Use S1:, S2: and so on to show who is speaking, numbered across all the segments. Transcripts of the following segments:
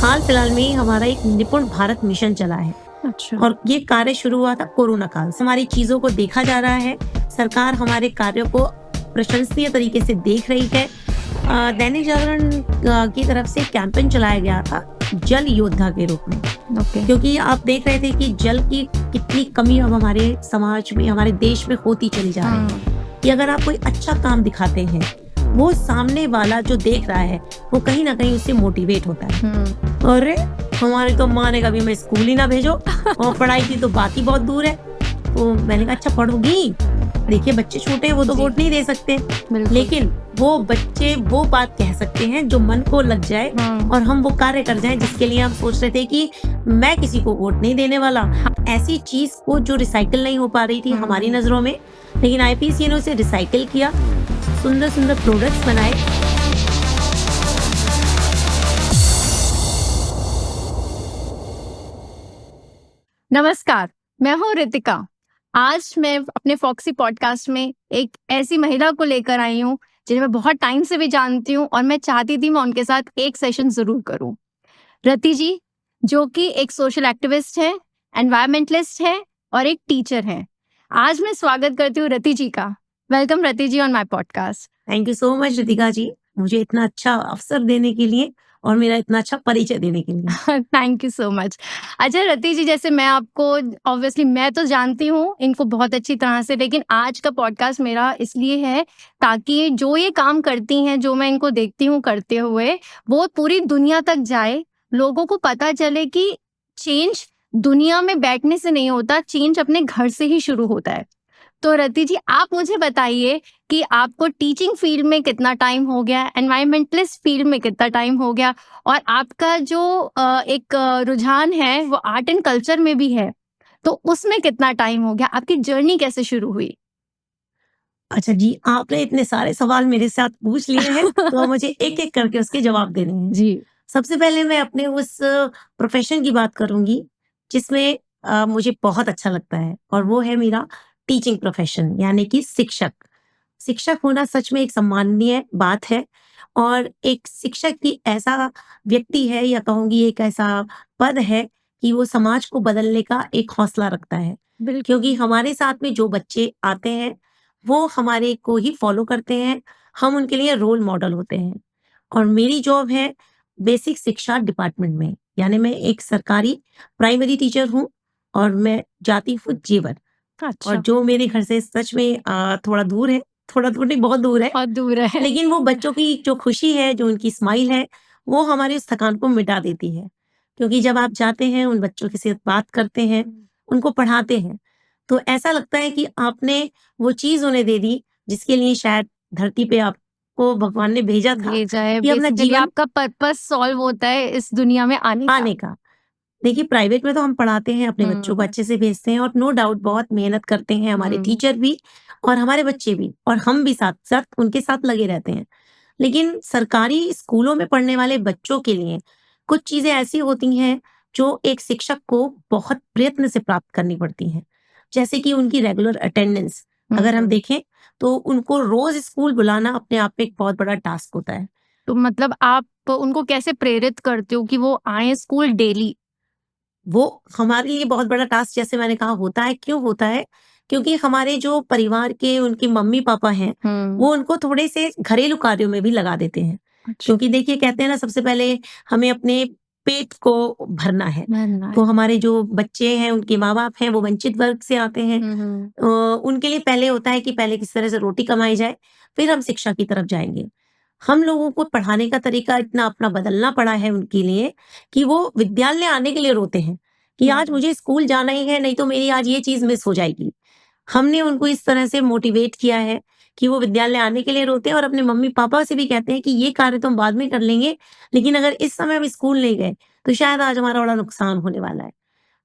S1: हाल फिलहाल में ही हमारा एक निपुण भारत मिशन चला है
S2: अच्छा।
S1: और ये कार्य शुरू हुआ था कोरोना काल से। हमारी चीजों को देखा जा रहा है, सरकार हमारे कार्यों को प्रशंसनीय तरीके से देख रही है। दैनिक जागरण की तरफ से कैंपेन चलाया गया था जल योद्धा के रूप में,
S2: ओके।
S1: क्योंकि आप देख रहे थे कि जल की कितनी कमी अब हमारे समाज में, हमारे देश में होती चली जा रही है। कि अगर आप कोई अच्छा काम दिखाते हैं, वो सामने वाला जो देख रहा है वो कहीं ना कहीं उससे मोटिवेट होता है। अरे हमारे तो माँ ने कभी मैं स्कूल ही ना भेजो और पढ़ाई की तो बात ही बहुत दूर है। तो मैंने कहा अच्छा पढ़ोगी, देखिए बच्चे छोटे हैं, वो तो
S2: जी।
S1: वोट नहीं दे सकते,
S2: बिल्कुल।
S1: लेकिन वो बच्चे वो बात कह सकते हैं जो मन को लग जाए और हम वो कार्य कर जाएं जिसके लिए हम सोच रहे थे कि मैं किसी को वोट नहीं देने वाला। ऐसी चीज को जो रिसाइकिल नहीं हो पा रही थी हमारी नजरों में, लेकिन आईपीसीए ने उसे रिसाइकिल किया, सुंदर सुंदर प्रोडक्ट्स बनाए।
S2: नमस्कार, मैं हूँ रितिका। आज मैं अपने फॉक्सी पॉडकास्ट में एक ऐसी महिला को लेकर आई हूँ जिन्हें मैं बहुत टाइम से भी जानती हूँ और मैं चाहती थी मैं उनके साथ एक सेशन जरूर करूँ। रति जी, जो कि एक सोशल एक्टिविस्ट है, एनवायरमेंटलिस्ट है और एक टीचर है। आज मैं स्वागत करती हूँ रति जी का। Welcome Rati ji on my podcast.
S1: Thank you so much Ritika ji, मुझे इतना अच्छा अवसर देने के लिए और मेरा इतना अच्छा परिचय देने के लिए।
S2: Thank you so much. अच्छा रति जी, जैसे मैं आपको ऑब्वियसली मैं तो जानती हूँ इनको बहुत अच्छी तरह से, लेकिन आज का पॉडकास्ट मेरा इसलिए है ताकि जो ये काम करती हैं, जो मैं इनको देखती हूँ करते हुए, वो पूरी दुनिया तक जाए, लोगों को पता चले कि चेंज दुनिया में बैठने से नहीं होता, चेंज अपने घर से ही शुरू होता है। तो रति जी, आप मुझे बताइए कि आपको टीचिंग फील्ड में कितना टाइम हो गया, एनवायरमेंटलिस्ट फील्ड में कितना टाइम हो गया, और आपका जो एक रुझान है वो आर्ट एंड कल्चर में भी है, तो उसमें कितना टाइम हो गया, आपकी जर्नी कैसे शुरू हुई?
S1: अच्छा जी, आपने इतने सारे सवाल मेरे साथ पूछ लिए हैं, तो मुझे एक-एक करके उसके जवाब देने हैं।
S2: जी।
S1: सबसे पहले मैं अपने उस प्रोफ़ेशन की बात करूँगी, जिसमें मुझे बहुत अच्छा लगता है और वो है मेरा टीचिंग प्रोफ़ेशन, यानी कि शिक्षक। शिक्षक होना सच में एक सम्माननीय बात है और एक शिक्षक भी ऐसा व्यक्ति है, या कहूँगी एक ऐसा पद है कि वो समाज को बदलने का एक हौसला रखता है।
S2: बिल्कुल।
S1: क्योंकि हमारे साथ में जो बच्चे आते हैं, वो हमारे को ही फ़ॉलो करते हैं, हम उनके लिए रोल मॉडल होते हैं। और मेरी जॉब है बेसिक शिक्षा डिपार्टमेंट में, यानी मैं एक सरकारी प्राइमरी टीचर हूँ और मैं जाती हूँ जेवर। और
S2: अच्छा।
S1: जो मेरे घर से सच में थोड़ा दूर है, थोड़ा दूर नहीं बहुत दूर है,
S2: बहुत दूर है।
S1: लेकिन वो बच्चों की जो खुशी है, जो उनकी स्माइल है, वो हमारी उस थकान को मिटा देती है। क्योंकि जब आप जाते हैं, उन बच्चों के साथ बात करते हैं, उनको पढ़ाते हैं, तो ऐसा लगता है कि आपने वो चीज़ उन्हें दे दी, जिसके लिए शायद धरती पे आपको भगवान ने भेजा था,
S2: भेजा है,
S1: कि अपना
S2: बेसिकली
S1: जीवन
S2: आपका पर्पस सॉल्व होता है इस दुनिया में आने का।
S1: आने का। देखिए प्राइवेट में तो हम पढ़ाते हैं, अपने बच्चों को अच्छे से भेजते हैं और नो डाउट बहुत मेहनत करते हैं हमारे टीचर भी और हमारे बच्चे भी, और हम भी साथ-साथ उनके साथ लगे रहते हैं। लेकिन सरकारी स्कूलों में पढ़ने वाले बच्चों के लिए कुछ चीज़ें ऐसी होती हैं जो एक शिक्षक को बहुत प्रयत्न से प्राप्त करनी पड़ती हैं। जैसे कि उनकी रेगुलर अटेंडेंस अगर हम देखें, तो उनको रोज़ स्कूल बुलाना अपने आप में एक बहुत बड़ा टास्क होता है।
S2: तो मतलब आप उनको कैसे प्रेरित करते हो कि वो आए स्कूल डेली?
S1: वो हमारे लिए बहुत बड़ा टास्क, जैसे मैंने कहा, होता है। क्यों होता है? क्योंकि हमारे जो परिवार के उनके मम्मी-पापा हैं, वो उनको थोड़े से घरेलू कार्यों में भी लगा देते हैं।
S2: अच्छा।
S1: क्योंकि देखिए कहते हैं ना, सबसे पहले हमें अपने पेट को भरना है।
S2: भरना
S1: तो
S2: है।
S1: हमारे जो बच्चे हैं, उनके माँ-बाप हैं, वो वंचित वर्ग से आते हैं। उनके लिए पहले होता है कि पहले किस तरह से रोटी कमाई जाए, फिर हम शिक्षा की तरफ जाएँगे। हम लोगों को पढ़ाने का तरीका इतना अपना बदलना पड़ा है उनके लिए, कि वो विद्यालय आने के लिए रोते हैं, कि आज मुझे स्कूल जाना ही है, नहीं तो मेरी आज ये चीज़ मिस हो जाएगी। हमने उनको इस तरह से मोटिवेट किया है कि वो विद्यालय आने के लिए रोते हैं और अपने मम्मी-पापा से भी कहते हैं कि ये कार्य तो हम बाद में कर लेंगे, लेकिन अगर इस समय हम स्कूल नहीं गए, तो शायद आज हमारा बड़ा नुकसान होने वाला है।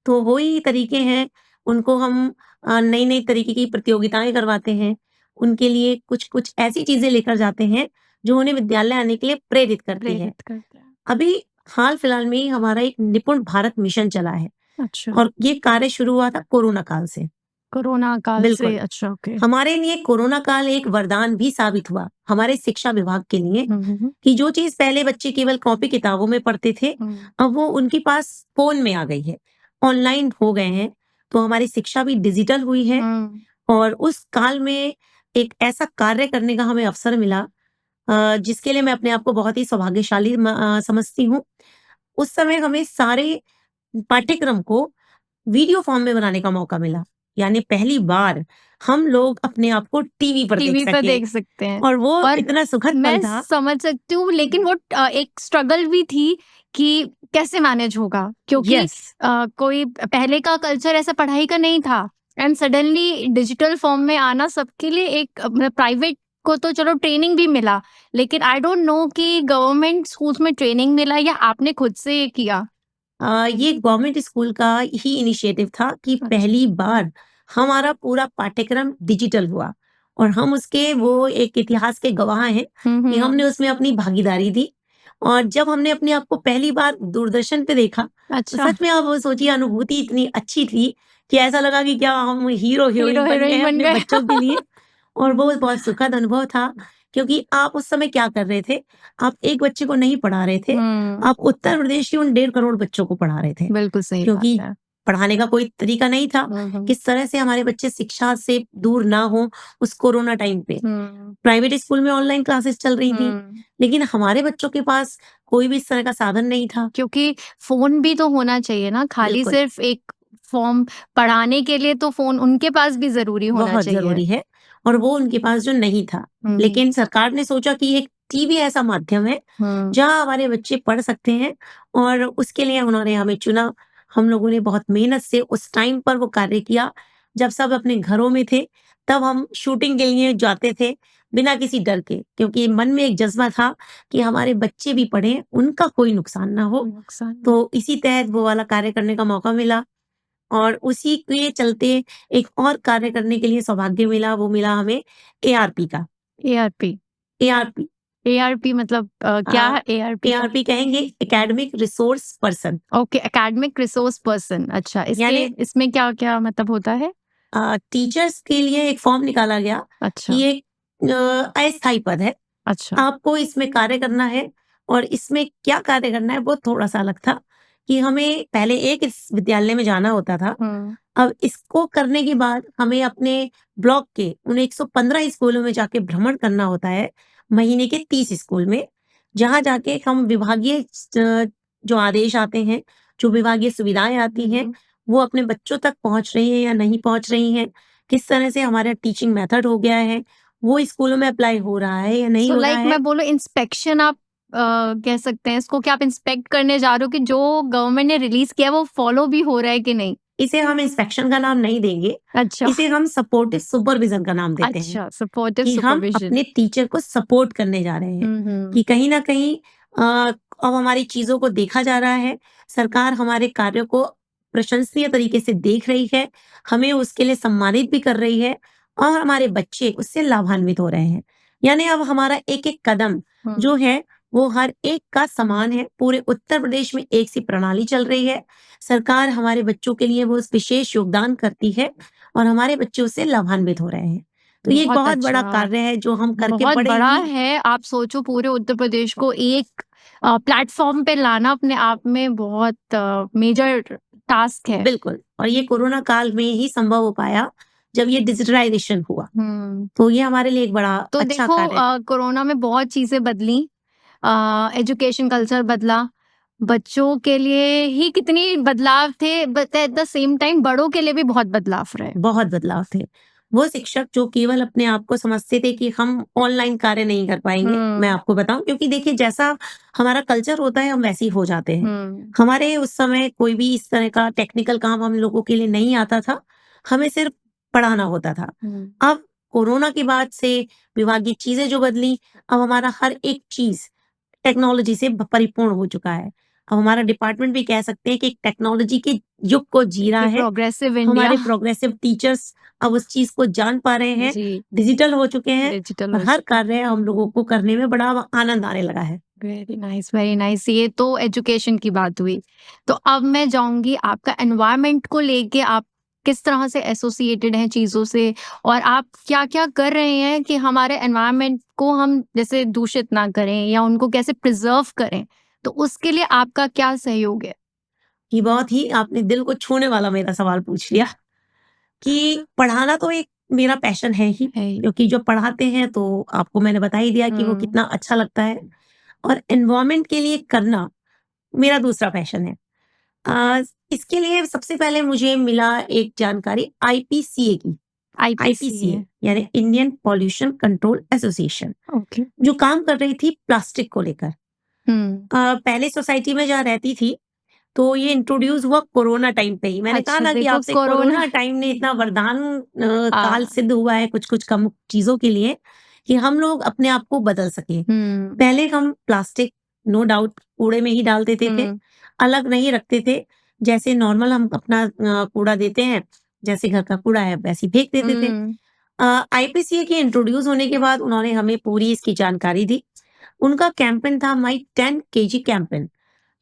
S1: तो वही तरीके हैं, उनको हम नई-नई तरीके की प्रतियोगिताएँ करवाते हैं। उनके लिए कुछ-कुछ ऐसी चीज़ें लेकर जाते हैं, जो उन्हें विद्यालय आने के लिए प्रेरित करती है।
S2: प्रेरित करता है।
S1: अभी हाल-फिलहाल में ही हमारा एक निपुण भारत मिशन चला है
S2: अच्छा।
S1: और ये कार्य शुरू हुआ था कोरोना काल से।
S2: कोरोना काल से,
S1: बिल्कुल।
S2: अच्छा, ओके।
S1: हमारे लिए कोरोना काल एक वरदान भी साबित हुआ, हमारे शिक्षा विभाग के लिए, कि जो चीज़ पहले बच्चे केवल कॉपी किताबों में पढ़ते थे, अब वो उनके पास फ़ोन में आ गई है, ऑनलाइन हो गए हैं, तो हमारी शिक्षा भी डिजिटल हुई है। और उस काल में एक ऐसा कार्य करने का हमें अवसर मिला, जिसके लिए मैं अपने आप को बहुत ही सौभाग्यशाली समझती हूँ। उस समय हमें सारे पाठ्यक्रम को वीडियो फॉर्म में बनाने का मौका मिला। यानी पहली बार हम लोग अपने आप को टीवी पर देख
S2: टीवी पर
S1: सके,
S2: देख सकते हैं।
S1: और वो
S2: और
S1: इतना सुखद पल
S2: मैं
S1: था।
S2: समझ सकती हूँ, लेकिन वो एक स्ट्रगल भी थी कि कैसे मैनेज होगा, क्योंकि
S1: यस,
S2: कोई पहले का कल्चर ऐसा पढ़ाई का नहीं था, एंड सडनली डिजिटल फॉर्म में आना सबके लिए एक मतलब प्राइवेट को तो चलो ट्रेनिंग भी मिला, लेकिन आई डोंट नो कि गवर्नमेंट स्कूल्स में ट्रेनिंग मिला या आपने खुद से ये किया?
S1: ये गवर्नमेंट स्कूल का ही इनिशिएटिव था कि
S2: अच्छा।
S1: पहली बार हमारा पूरा पाठ्यक्रम डिजिटल हुआ, और हम उसके वो एक इतिहास के गवाह हैं कि हमने उसमें अपनी भागीदारी दी। और जब हमने अपने आप को पहली बार दूरदर्शन पे देखा, तो
S2: अच्छा,
S1: सच में आप वो सोचिए, अनुभूति इतनी अच्छी थी कि ऐसा लगा कि क्या हम हीरो हीरोइन बन गए
S2: हीरो-हीरोइन
S1: हैं
S2: बन
S1: अपने
S2: गए।
S1: बच्चों के लिए। और वो बहुत सुखद अनुभव था, क्योंकि आप उस समय क्या कर रहे थे, आप एक बच्चे को नहीं पढ़ा रहे थे, आप उत्तर प्रदेश के उन 1.5 करोड़ बच्चों को पढ़ा रहे थे।
S2: बिल्कुल सही बात
S1: क्योंकि
S2: है।
S1: पढ़ाने का कोई तरीका नहीं था, किस तरह से हमारे बच्चे शिक्षा से दूर ना हों उस कोरोना टाइम पे। प्राइवेट स्कूल में ऑनलाइन क्लासेस चल रही थी, लेकिन हमारे बच्चों के पास कोई भी इस तरह का साधन नहीं था।
S2: क्योंकि फ़ोन भी तो होना चाहिए ना, खाली
S1: बिल्कुल,
S2: सिर्फ़ एक फ़ॉर्म पढ़ाने के लिए तो फ़ोन उनके पास भी ज़रूरी होना
S1: बहुत
S2: चाहिए।
S1: ज़रूरी है, और वो उनके पास जो नहीं था। लेकिन सरकार ने सोचा कि एक टीवी ऐसा माध्यम है, जहाँ हमारे बच्चे पढ़ सकते हैं, और उसके लिए उन्होंने हमें चुना। हम लोगों ने बहुत मेहनत से उस टाइम पर वो कार्य किया, जब सब अपने घरों में थे, तब हम शूटिंग के लिए जाते थे, बिना किसी डर के, क्योंकि मन में एक जज़्बा था कि हमारे बच्चे भी पढ़ें, उनका कोई नुकसान ना हो।
S2: नुकसान।
S1: तो इसी तहत वो वाला कार्य करने का मौका मिला, और उसी के चलते एक और कार्य करने के लिए सौभाग्य मिला, वो मिला हमें एआरपी का।
S2: एआरपी,
S1: एआरपी
S2: एआरपी मतलब क्या है एआरपी?
S1: एआरपी कहेंगे academic resource person.
S2: Okay, academic resource person. अच्छा, इसके
S1: यानी
S2: इसमें क्या-क्या मतलब होता है?
S1: टीचर्स के लिए एक फॉर्म निकाला गया
S2: अच्छा,
S1: कि एक अस्थायी पद है,
S2: अच्छा।
S1: आपको इसमें कार्य करना है। और इसमें क्या कार्य करना है वो थोड़ा-सा अलग था, कि हमें पहले एक इस विद्यालय में जाना होता था। अब इसको करने के बाद हमें अपने ब्लॉक के उन 115 स्कूलों में जाके भ्रमण करना होता है, महीने के 30 स्कूल में, जहाँ जाके हम विभागीय जो आदेश आते हैं, जो विभागीय सुविधाएँ आती हैं, वो अपने बच्चों तक पहुँच रही हैं या नहीं पहुँच रही हैं, किस तरह से हमारा टीचिंग मेथड हो गया है, वो स्कूलों में अप्लाई हो रहा है या नहीं
S2: सो
S1: हो रहा
S2: लाइक
S1: है।
S2: मैं बोलूँ इंस्पेक्शन आप कह सकते हैं इसको, कि आप इंस्पेक्ट करने जा रहे हो कि जो गवर्नमेंट ने रिलीज़ किया है वो फॉलो भी हो रहा है कि नहीं?
S1: इसे हम इंस्पेक्शन का नाम नहीं देंगे,
S2: अच्छा,
S1: इसे हम सपोर्टिव सुपरविज़न का नाम देते हैं।
S2: अच्छा, सपोर्टिव
S1: कि हम
S2: सुपरविज़न।
S1: अपने टीचर को सपोर्ट करने जा रहे हैं, कि कहीं न कहीं अब हमारी चीज़ों को देखा जा रहा है, सरकार हमारे कार्यों को प्रशंसनीय तरीके से देख रही है, हमें उसके लिए सम्मानित भी कर रही है, और हमारे बच्चे उससे लाभान्वित हो रहे हैं। यानी अब हमारा एक-एक कदम जो है, वो हर एक का समान है, पूरे उत्तर प्रदेश में एक सी प्रणाली चल रही है, सरकार हमारे बच्चों के लिए वो विशेष योगदान करती है, और हमारे बच्चे उससे लाभान्वित हो रहे हैं। तो ये एक
S2: बहुत
S1: बहुत बड़ा
S2: अच्छा,
S1: कार्य है जो हम करके
S2: बहुत
S1: बड़े
S2: बड़ा
S1: ही
S2: है। आप सोचो पूरे उत्तर प्रदेश को एक प्लेटफ़ॉर्म पे लाना अपने आप में बहुत मेजर टास्क है।
S1: बिल्कुल, और ये कोरोना काल में ही संभव हो पाया, जब ये डिजिटलाइज़ेशन हुआ।
S2: हुँ।
S1: तो ये हमारे लिए एक बड़ा
S2: तो
S1: अच्छा
S2: देखो
S1: कार्य है।
S2: कोरोना में बहुत चीज़ें बदली, एजुकेशन कल्चर बदला, बच्चों के लिए ही कितनी बदलाव थे, but at the same time बड़ों के लिए भी बहुत बदलाव रहे।
S1: बहुत बदलाव थे। वो शिक्षक जो केवल अपने आप को समझते थे कि हम ऑनलाइन कार्य नहीं कर पाएँगे, मैं
S2: हुँ,
S1: आपको बताऊँ, क्योंकि देखिए जैसा हमारा कल्चर होता है हम वैसे ही हो जाते हैं।
S2: हुँ,
S1: हमारे उस समय कोई भी इस तरह का टेक्निकल काम हम लोगों के लिए नहीं आता था, हमें सिर्फ़ पढ़ाना होता था।
S2: हुँ।
S1: अब कोरोना के बाद से विभागीय चीज़ें जो बदली, अब हमारा हर एक चीज़ टेक्नोलॉजी से परिपूर्ण हो चुका है। अब हमारा डिपार्टमेंट भी कह सकते हैं कि टेक्नोलॉजी के युग को जी रहा
S2: कि
S1: है।
S2: Progressive India.
S1: हमारे प्रोग्रेसिव टीचर्स अब उस चीज़ को जान पा रहे हैं,
S2: जी,
S1: डिजिटल हो चुके हैं,
S2: डिजिटल
S1: और
S2: हो
S1: हर
S2: चुका है।
S1: कार्य हम लोगों को करने में बड़ा आनंद आने लगा है।
S2: Very nice, very nice. ये तो एजुकेशन की बात हुई। तो अब मैं जाऊँगी आपका एनवायरनमेंट को लेके, आप किस तरह से एसोसिएटेड हैं चीज़ों से, और आप क्या-क्या कर रहे हैं कि हमारे एनवायरनमेंट को हम जैसे दूषित ना करें या उनको कैसे प्रिजर्व करें? तो उसके लिए आपका क्या सहयोग है?
S1: ये बहुत ही आपने दिल को छूने वाला मेरा सवाल पूछ लिया कि पढ़ाना तो एक मेरा पैशन है ही,
S2: है ही।
S1: क्योंकि जो पढ़ाते हैं तो आपको मैंने बता ही दिया कि वो कितना अच्छा लगता है, और एनवायरनमेंट के लिए करना मेरा दूसरा पैशन है। इसके लिए सबसे पहले मुझे मिला एक जानकारी आईपीसीए की।
S2: आईपीसीए।
S1: आईपीसीए यानी Indian pollution control association,
S2: okay.
S1: जो काम कर रही थी प्लास्टिक को लेकर।
S2: हुँ।
S1: पहले सोसाइटी में जहाँ रहती थी, तो ये इंट्रोड्यूस हुआ कोरोना टाइम पे ही। मैंने कहा
S2: अच्छा,
S1: ना कि
S2: देखो
S1: आपसे
S2: कोरोना।
S1: कोरोना टाइम ने इतना वरदान काल
S2: हाँ।
S1: सिद्ध हुआ है कुछ-कुछ कम चीज़ों के लिए, कि हम लोग अपने आप को बदल सकें।
S2: हुँ।
S1: पहले हम प्लास्टिक नो डाउट कूड़े में ही डाल देते थे,
S2: हुँ।
S1: अलग नहीं रखते थे। जैसे नॉर्मल हम अपना कूड़ा देते हैं, जैसे घर का कूड़ा है वैसे ही फेंक देते थे।
S2: हुँ।
S1: आईपीसीए के इंट्रोड्यूस होने के बाद उन्होंने हमें पूरी इसकी जानकारी दी। उनका कैंपेन था माई 10 केजी कैंपेन,